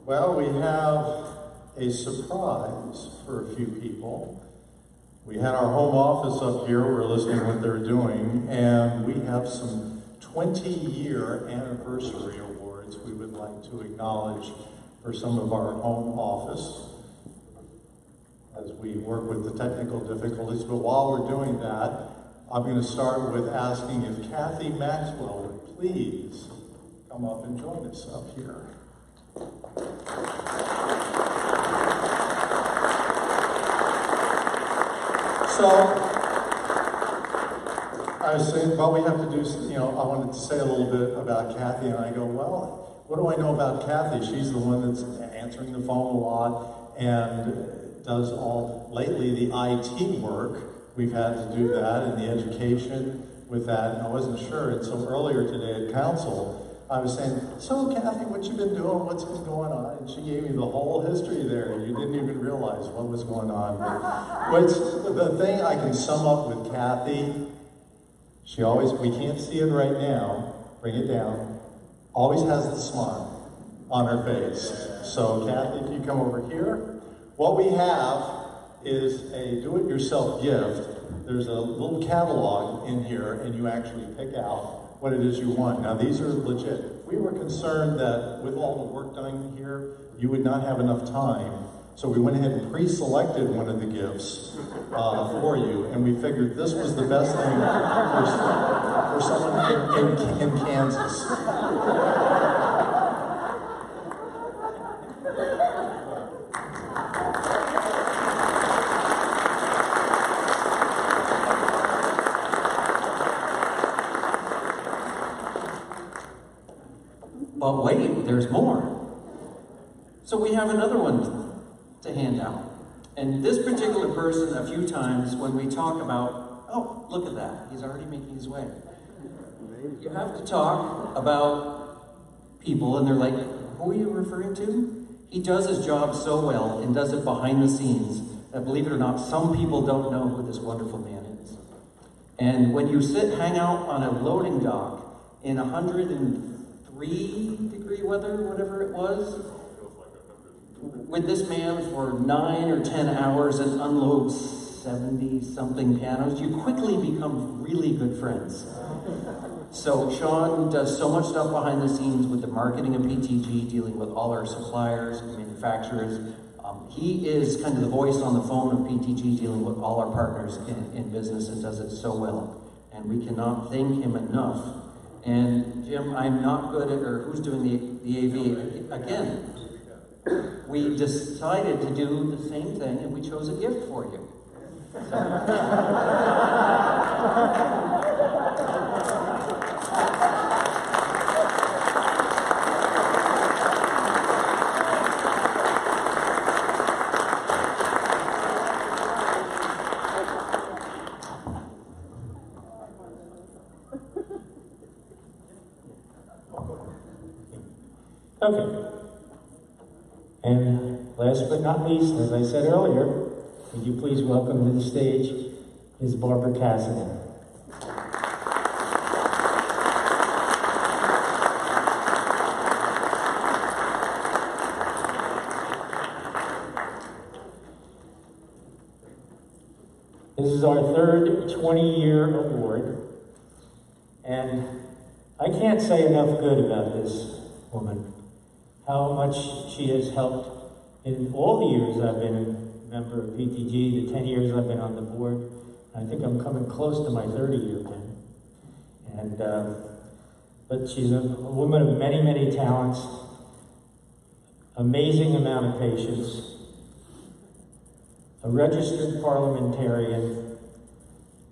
Well, we have a surprise for a few people. We had our home office up here, we're listening what they're doing, and we have some 20-year anniversary awards we would like to acknowledge for some of our home office as we work with the technical difficulties. But while we're doing that, I'm going to start with asking if Kathy Maxwell would please come up and join us up here. So, I was saying, well, we have to do, I wanted to say a little bit about Kathy, and I go, well, what do I know about Kathy? She's the one that's answering the phone a lot and does lately, the IT work. We've had to do that, and the education with that, and I wasn't sure. And so earlier today at council, I was saying, so Kathy, what you been doing? What's been going on? And she gave me the whole history there, and you didn't even realize what was going on. But the thing I can sum up with Kathy, she always, we can't see it right now, bring it down, always has the smile on her face. So Kathy, if you come over here, what we have is a do-it-yourself gift. There's a little catalog in here, and you actually pick out what it is you want. Now, these are legit. We were concerned that with all the work done here, you would not have enough time. So we went ahead and pre-selected one of the gifts for you, and we figured this was the best thing for someone in Kansas. But wait, there's more. So we have another one to hand out. And this particular person, a few times when we talk about, oh, look at that, he's already making his way. You have to talk about people, and they're like, who are you referring to? He does his job so well and does it behind the scenes that, believe it or not, some people don't know who this wonderful man is. And when you hang out on a loading dock in 103-degree weather, whatever it was, with this man for 9 or 10 hours and unload 70-something pianos, you quickly become really good friends. So Sean does so much stuff behind the scenes with the marketing of PTG, dealing with all our suppliers, manufacturers. He is kind of the voice on the phone of PTG, dealing with all our partners in business, and does it so well. And we cannot thank him enough. And Jim, I'm not good at, or who's doing the AV? Again, we decided to do the same thing, and we chose a gift for you. Okay. And last but not least, as I said earlier, would you please welcome to the stage Ms. Barbara Cassidy. This is our third 20-year award, and I can't say enough good about this woman. How much she has helped in all the years I've been a member of PTG, the 10 years I've been on the board. I think I'm coming close to my 30-year pin. And, but she's a woman of many, many talents, amazing amount of patience, a registered parliamentarian,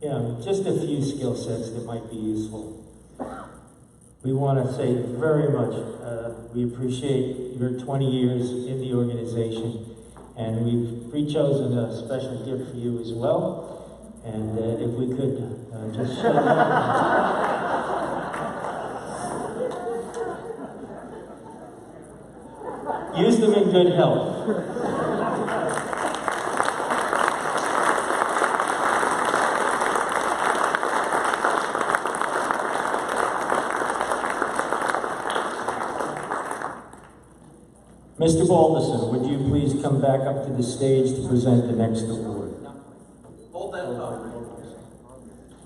you know, just a few skill sets that might be useful. We want to say very much, we appreciate your 20 years in the organization, and we've pre-chosen a special gift for you as well. And if we could just show them. Use them in good health. Mr. Balderson, would you please come back up to the stage to present the next award? Hold that up.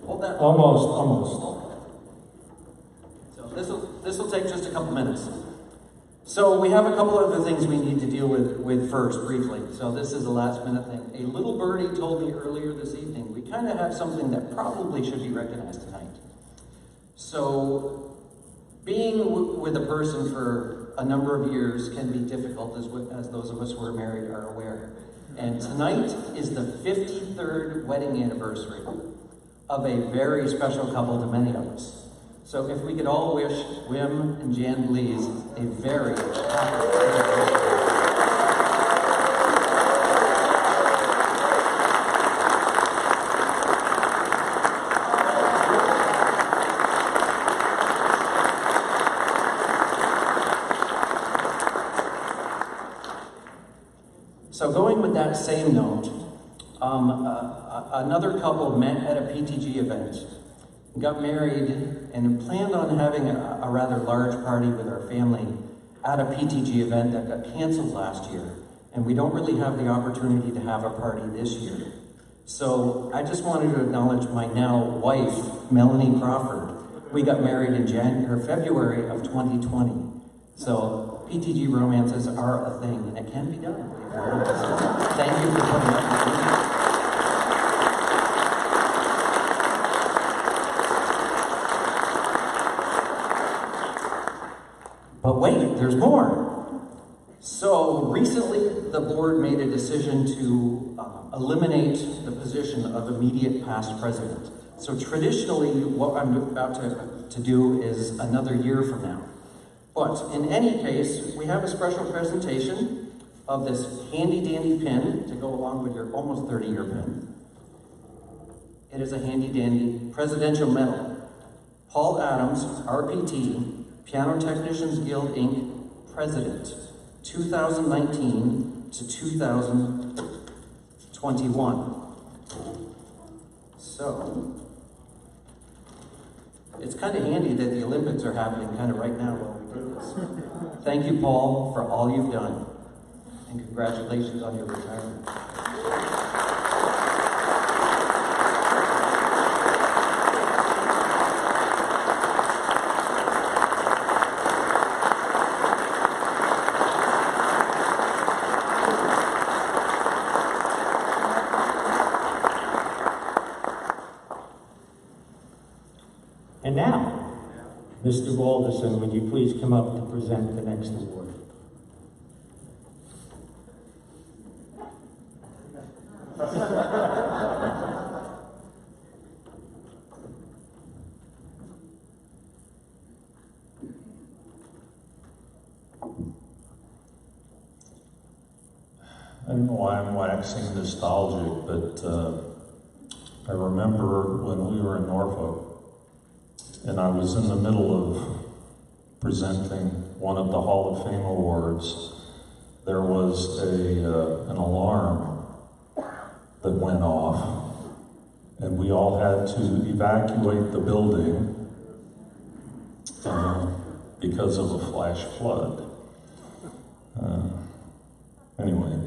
Hold that up. Almost. So this will take just a couple minutes. So we have a couple other things we need to deal with first, briefly. So this is a last minute thing. A little birdie told me earlier this evening, we kind of have something that probably should be recognized tonight. So being with a person for a number of years can be difficult, as those of us who are married are aware. And tonight is the 53rd wedding anniversary of a very special couple to many of us. So if we could all wish Wim and Jan Blees a very happy anniversary. So going with that same note, another couple met at a PTG event, got married, and planned on having a rather large party with our family at a PTG event that got canceled last year. And we don't really have the opportunity to have a party this year. So I just wanted to acknowledge my now wife, Melanie Crawford. We got married in February of 2020. So PTG romances are a thing, and it can be done. Thank you for putting up with me. But wait, there's more. So recently, the board made a decision to eliminate the position of immediate past president. So traditionally, what I'm about to do is another year from now. But in any case, we have a special presentation of this handy-dandy pin to go along with your almost 30-year pin. It is a handy-dandy presidential medal. Paul Adams, RPT, Piano Technicians Guild, Inc., President, 2019 to 2021. So, it's kind of handy that the Olympics are happening kind of right now while we do this. Thank you, Paul, for all you've done. And congratulations on your retirement. And now, Mr. Balderson, would you please come up to present the next award? I don't know why I'm waxing nostalgic, but I remember when we were in Norfolk, and I was in the middle of presenting one of the Hall of Fame awards, there was an alarm that went off, and we all had to evacuate the building because of a flash flood. Anyway,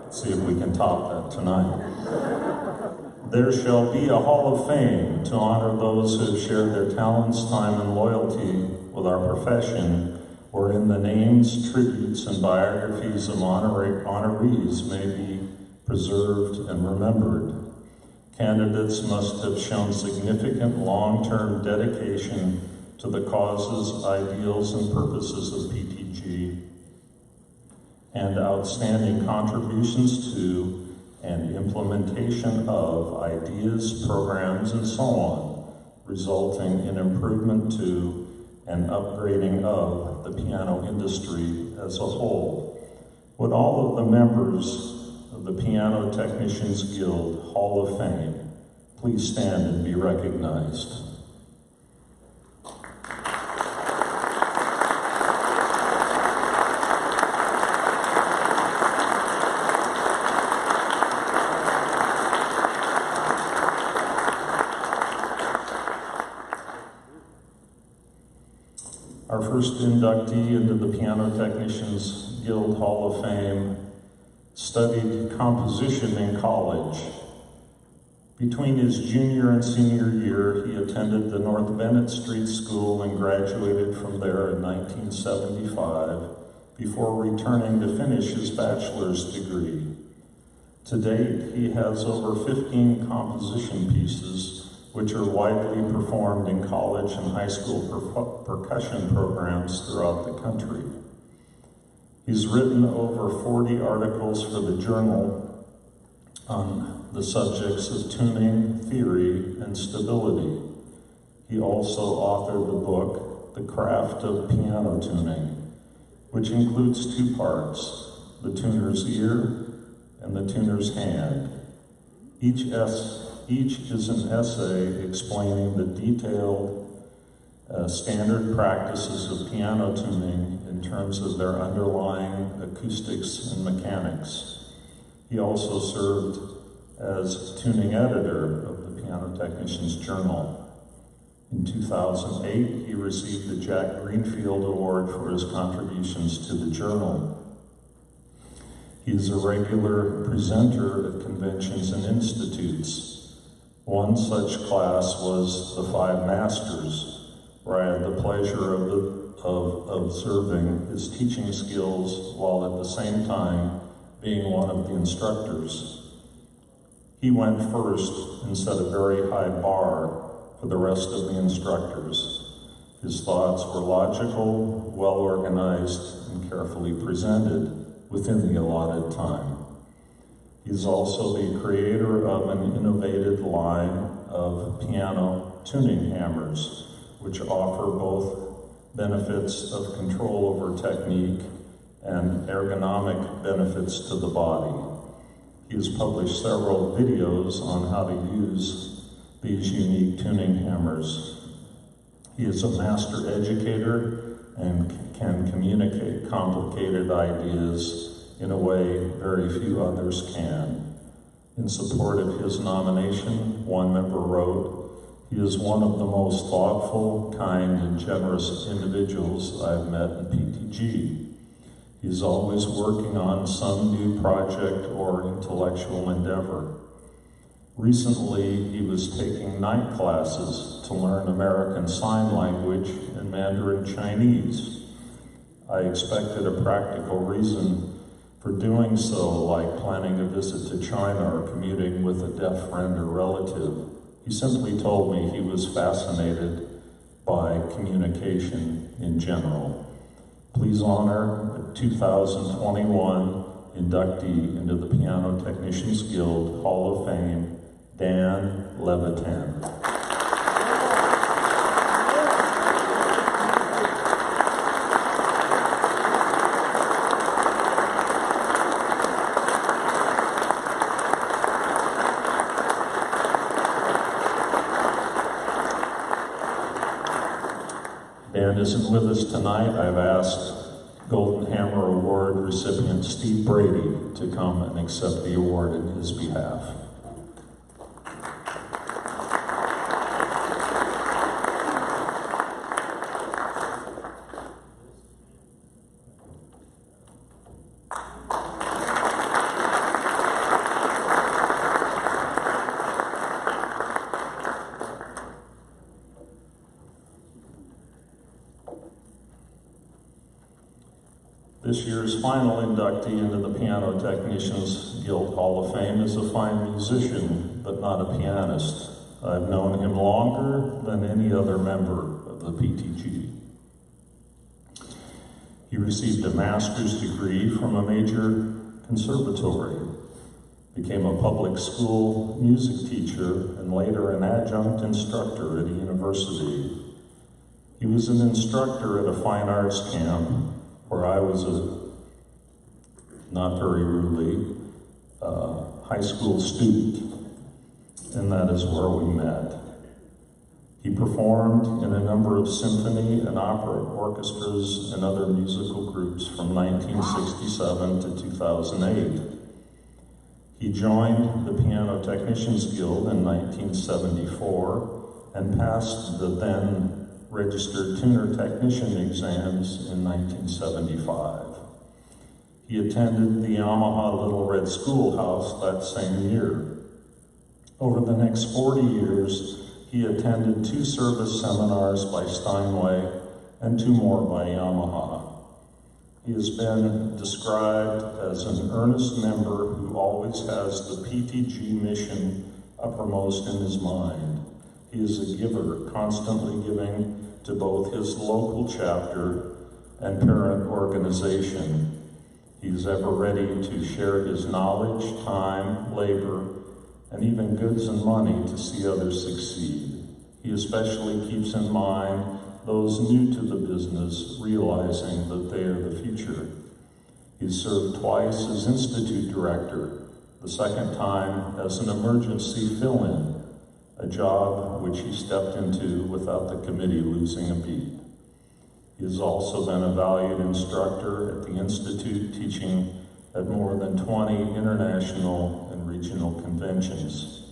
let's see if we can top that tonight. There shall be a Hall of Fame to honor those who have shared their talents, time, and loyalty with our profession, wherein the names, tributes, and biographies of honorees may be preserved and remembered. Candidates must have shown significant long-term dedication to the causes, ideals, and purposes of PTG, and outstanding contributions to and implementation of ideas, programs, and so on, resulting in improvement to and upgrading of the piano industry as a whole. Would all of the members of the Piano Technicians Guild Hall of Fame please stand and be recognized? Our first inductee into the Piano Technicians Guild Hall of Fame studied composition in college. Between his junior and senior year, he attended the North Bennett Street School and graduated from there in 1975 before returning to finish his bachelor's degree. To date, he has over 15 composition pieces which are widely performed in college and high school percussion programs throughout the country. He's written over 40 articles for the journal on the subjects of tuning, theory, and stability. He also authored the book, The Craft of Piano Tuning, which includes two parts, the tuner's ear and the tuner's hand. Each is an essay explaining the detailed standard practices of piano tuning in terms of their underlying acoustics and mechanics. He also served as tuning editor of the Piano Technicians Journal. In 2008, he received the Jack Greenfield Award for his contributions to the journal. He is a regular presenter at conventions and institutes. One such class was the Five Masters, where I had the pleasure of observing his teaching skills while at the same time being one of the instructors. He went first and set a very high bar for the rest of the instructors. His thoughts were logical, well-organized, and carefully presented within the allotted time. He's also the creator of an innovative line of piano tuning hammers, which offer both benefits of control over technique and ergonomic benefits to the body. He has published several videos on how to use these unique tuning hammers. He is a master educator and can communicate complicated ideas in a way very few others can. In support of his nomination, one member wrote, "He is one of the most thoughtful, kind, and generous individuals I've met in PTG. He's always working on some new project or intellectual endeavor. Recently, he was taking night classes to learn American Sign Language and Mandarin Chinese. I expected a practical reason for doing so, like planning a visit to China or commuting with a deaf friend or relative. He simply told me he was fascinated by communication in general." Please honor a 2021 inductee into the Piano Technicians Guild Hall of Fame, Dan Levitan. Band isn't with us tonight. I've asked Golden Hammer Award recipient Steve Brady to come and accept the award in his behalf. This year's final inductee into the Piano Technicians Guild Hall of Fame is a fine musician, but not a pianist. I've known him longer than any other member of the PTG. He received a master's degree from a major conservatory, became a public school music teacher, and later an adjunct instructor at a university. He was an instructor at a fine arts camp where I was a not very rudely high school student, and that is where we met. He performed in a number of symphony and opera orchestras and other musical groups from 1967 to 2008. He joined the Piano Technicians Guild in 1974 and passed the then registered tuner technician exams in 1975. He attended the Yamaha Little Red Schoolhouse that same year. Over the next 40 years, he attended 2 service seminars by Steinway and 2 more by Yamaha. He has been described as an earnest member who always has the PTG mission uppermost in his mind. He is a giver, constantly giving to both his local chapter and parent organization. He is ever ready to share his knowledge, time, labor, and even goods and money to see others succeed. He especially keeps in mind those new to the business, realizing that they are the future. He served twice as Institute Director, the second time as an emergency fill-in, a job which he stepped into without the committee losing a beat. He has also been a valued instructor at the Institute, teaching at more than 20 international and regional conventions.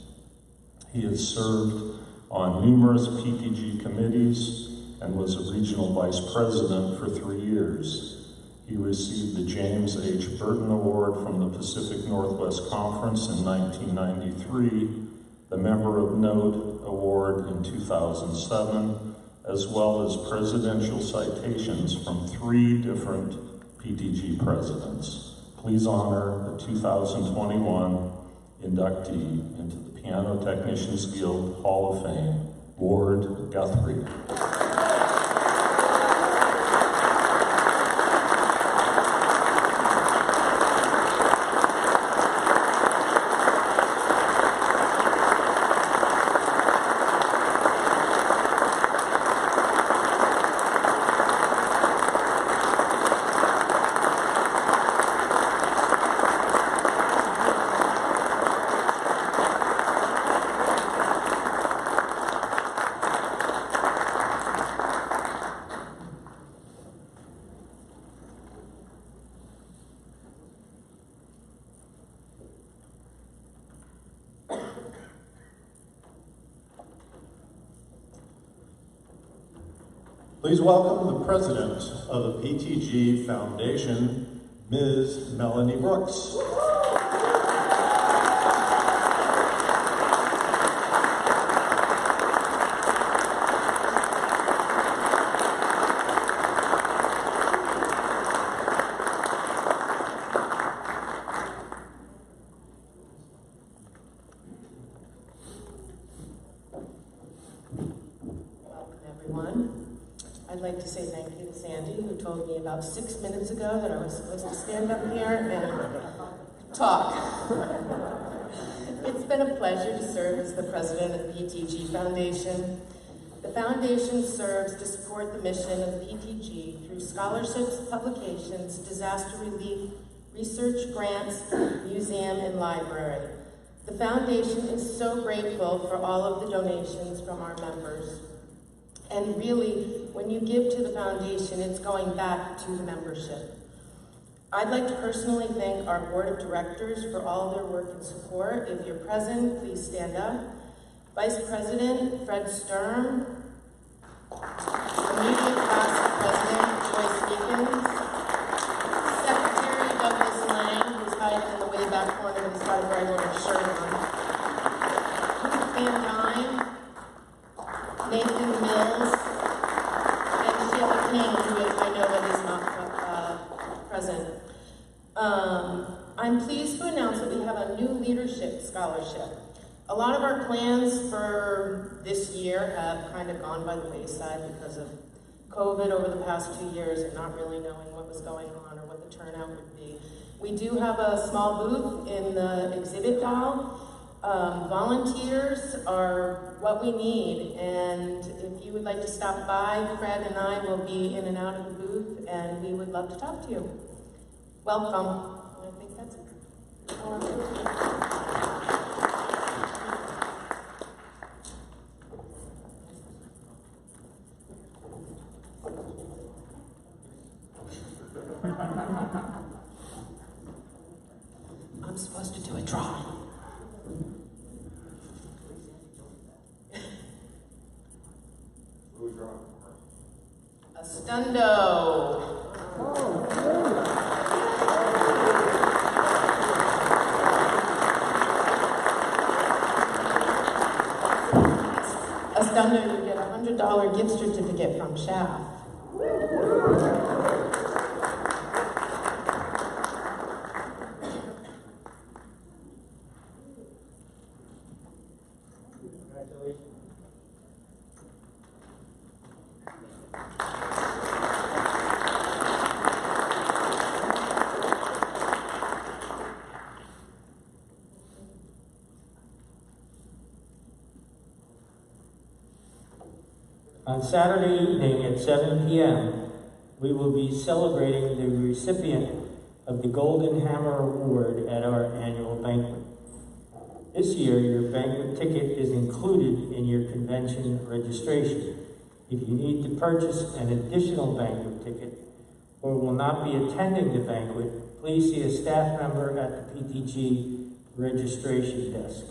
He has served on numerous PTG committees and was a regional vice president for 3 years. He received the James H. Burton Award from the Pacific Northwest Conference in 1993, the Member of Note Award in 2007, as well as presidential citations from 3 different PTG presidents. Please honor the 2021 inductee into the Piano Technicians Guild Hall of Fame, Ward Guthrie. Please welcome the president of the PTG Foundation, Ms. Melanie Brooks. I'd like to say thank you to Sandy, who told me about 6 minutes ago that I was supposed to stand up here and talk. It's been a pleasure to serve as the president of the PTG Foundation. The foundation serves to support the mission of PTG through scholarships, publications, disaster relief, research grants, museum, and library. The foundation is so grateful for all of the donations from our members. And really, when you give to the foundation, it's going back to the membership. I'd like to personally thank our board of directors for all their work and support. If you're present, please stand up. Vice President Fred Sturm, immediate past President Joyce Deakins, Secretary Douglas Lang, who's hiding in the way back corner, but he's got a very little shirt on. Van Dyne, Nathan Mills, and Sheila King, who I know that is not present. I'm pleased to announce that we have a new leadership scholarship. A lot of our plans for this year have kind of gone by the wayside because of COVID over the past 2 years and not really knowing what was going on or what the turnout would be. We do have a small booth in the exhibit hall. Volunteers are what we need, and if you would like to stop by, Fred and I will be in and out of the booth, and we would love to talk to you. Welcome. I think that's it. I'm supposed to do a drawing. A stundo. A stundo, you get a $100 gift certificate from Shaft. On Saturday evening at 7 p.m., we will be celebrating the recipient of the Golden Hammer Award at our annual banquet. This year, your banquet ticket is included in your convention registration. If you need to purchase an additional banquet ticket or will not be attending the banquet, please see a staff member at the PTG registration desk.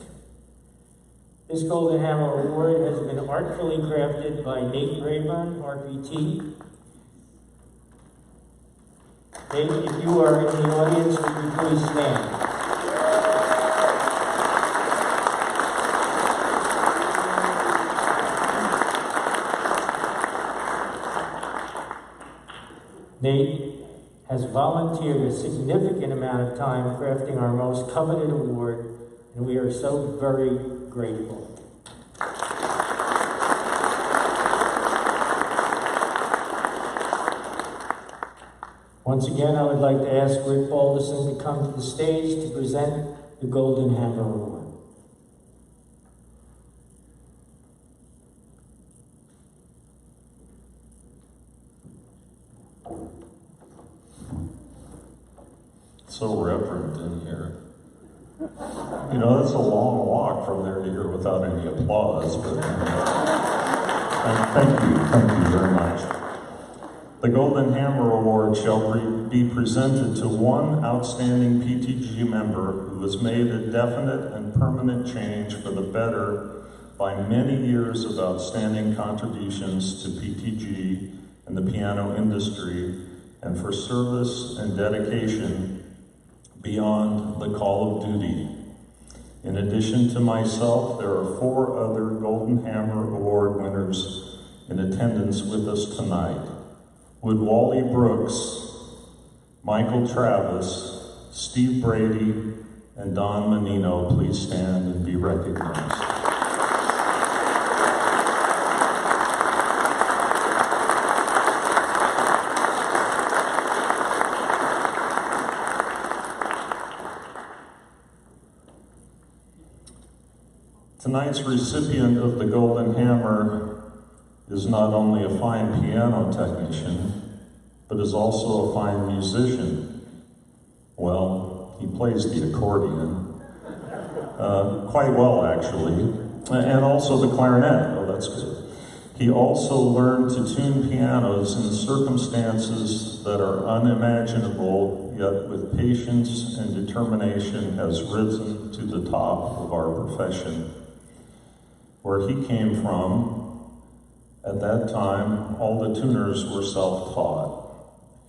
This Golden Hammer Award has been artfully crafted by Nate Rayburn, RPT. Nate, if you are in the audience, would you please stand? Nate has volunteered a significant amount of time crafting our most coveted award, and we are so very grateful. Once again, I would like to ask Rick Balderson to come to the stage to present the Golden Hammer Award. So reverent in here. You know, that's a long walk from there to here without any applause, but thank you very much. The Golden Hammer Award shall be presented to one outstanding PTG member who has made a definite and permanent change for the better by many years of outstanding contributions to PTG and the piano industry, and for service and dedication beyond the call of duty. In addition to myself, there are 4 other Golden Hammer Award winners in attendance with us tonight. Would Wally Brooks, Michael Travis, Steve Brady, and Don Menino please stand and be recognized? Tonight's recipient of the Golden Hammer is not only a fine piano technician, but is also a fine musician. Well, he plays the accordion, quite well actually, and also the clarinet. Oh, that's good. He also learned to tune pianos in circumstances that are unimaginable, yet with patience and determination has risen to the top of our profession. Where he came from, at that time, all the tuners were self-taught.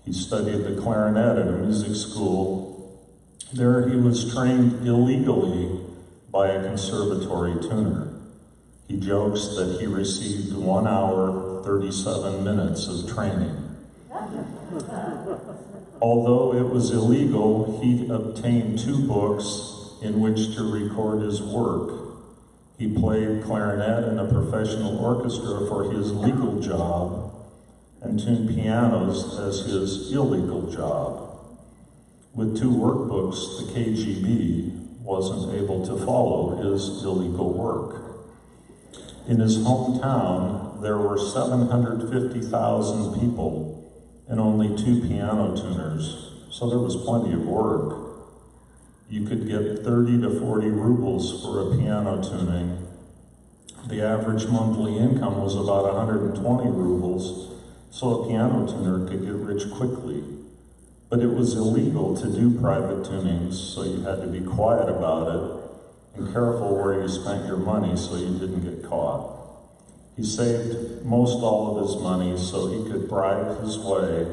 He studied the clarinet at a music school. There he was trained illegally by a conservatory tuner. He jokes that he received 1 hour, 37 minutes of training. Although it was illegal, he obtained 2 books in which to record his work. He played clarinet in a professional orchestra for his legal job and tuned pianos as his illegal job. With 2 workbooks, the KGB wasn't able to follow his illegal work. In his hometown, there were 750,000 people and only 2 piano tuners, so there was plenty of work. You could get 30 to 40 rubles for a piano tuning. The average monthly income was about 120 rubles, so a piano tuner could get rich quickly. But it was illegal to do private tunings, so you had to be quiet about it and careful where you spent your money so you didn't get caught. He saved most all of his money so he could bribe his way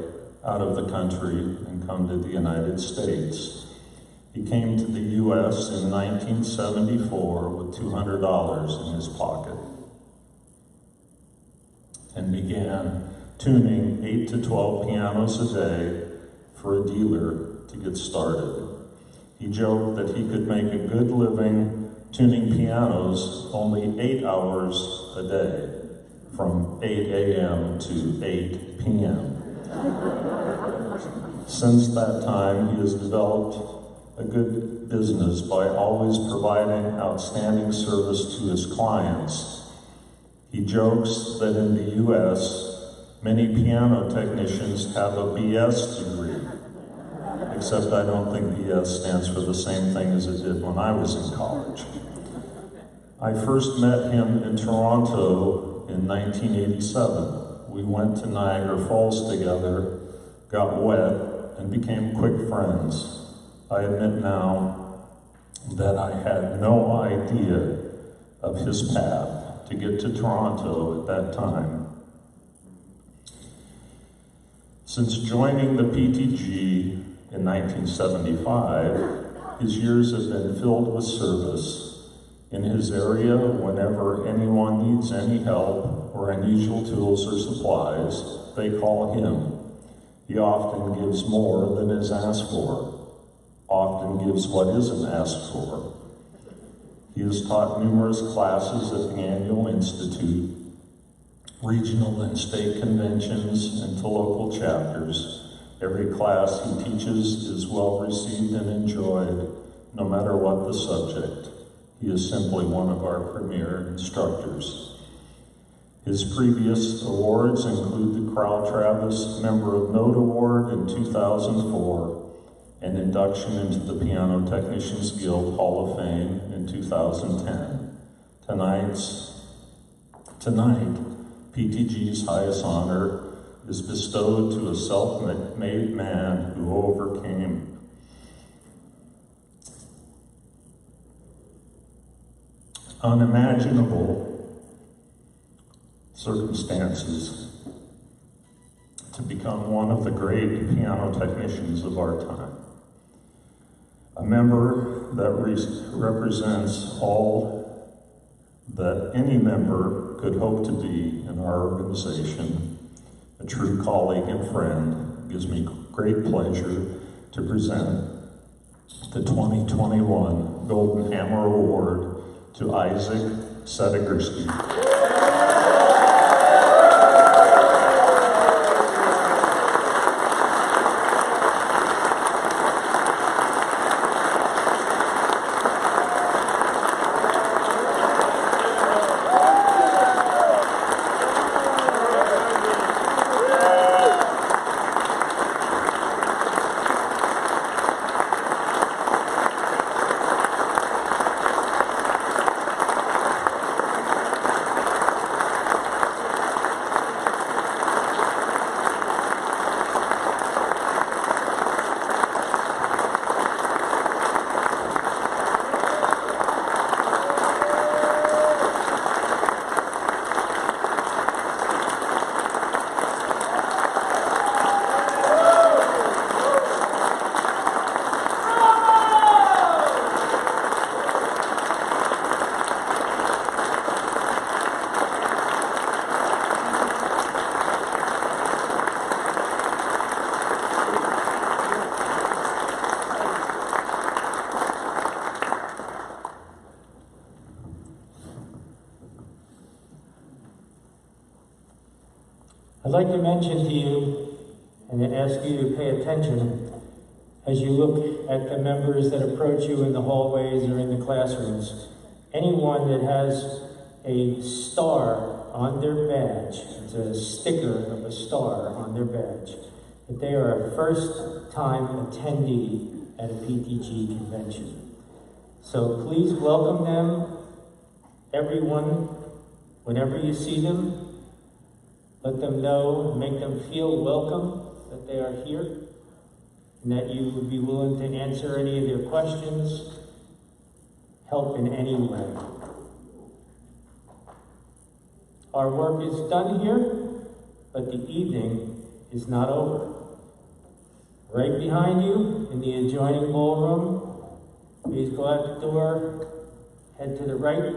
out of the country and come to the United States. He came to the U.S. in 1974 with $200 in his pocket and began tuning 8 to 12 pianos a day for a dealer to get started. He joked that he could make a good living tuning pianos only 8 hours a day, from 8 a.m. to 8 p.m. Since that time, he has developed a good business by always providing outstanding service to his clients. He jokes that in the U.S., many piano technicians have a BS degree. Except I don't think BS stands for the same thing as it did when I was in college. I first met him in Toronto in 1987. We went to Niagara Falls together, got wet, and became quick friends. I admit now that I had no idea of his path to get to Toronto at that time. Since joining the PTG in 1975, his years have been filled with service. In his area, whenever anyone needs any help or unusual tools or supplies, they call him. He often gives more than is asked for, often gives what isn't asked for. He has taught numerous classes at the Annual Institute, regional and state conventions, and to local chapters. Every class he teaches is well received and enjoyed, no matter what the subject. He is simply one of our premier instructors. His previous awards include the Carl Travis Member of Note Award in 2004 and induction into the Piano Technicians Guild Hall of Fame in 2010. Tonight, PTG's highest honor is bestowed to a self-made man who overcame unimaginable circumstances to become one of the great piano technicians of our time. A member that represents all that any member could hope to be in our organization. A true colleague and friend. It gives me great pleasure to present the 2021 Golden Hammer Award to Isaac Sedigerski. I'd like to mention to you and to ask you to pay attention as you look at the members that approach you in the hallways or in the classrooms. Anyone that has a star on their badge, it's a sticker of a star on their badge, that they are a first-time attendee at a PTG convention. So please welcome them, everyone, whenever you see them. Let them know, make them feel welcome that they are here, and that you would be willing to answer any of their questions, help in any way. Our work is done here, but the evening is not over. Right behind you, in the adjoining ballroom, please go out the door, head to the right,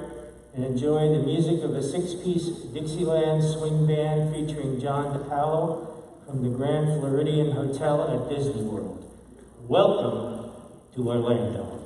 and enjoy the music of a six-piece Dixieland swing band featuring John DePaolo from the Grand Floridian Hotel at Disney World. Welcome to Orlando.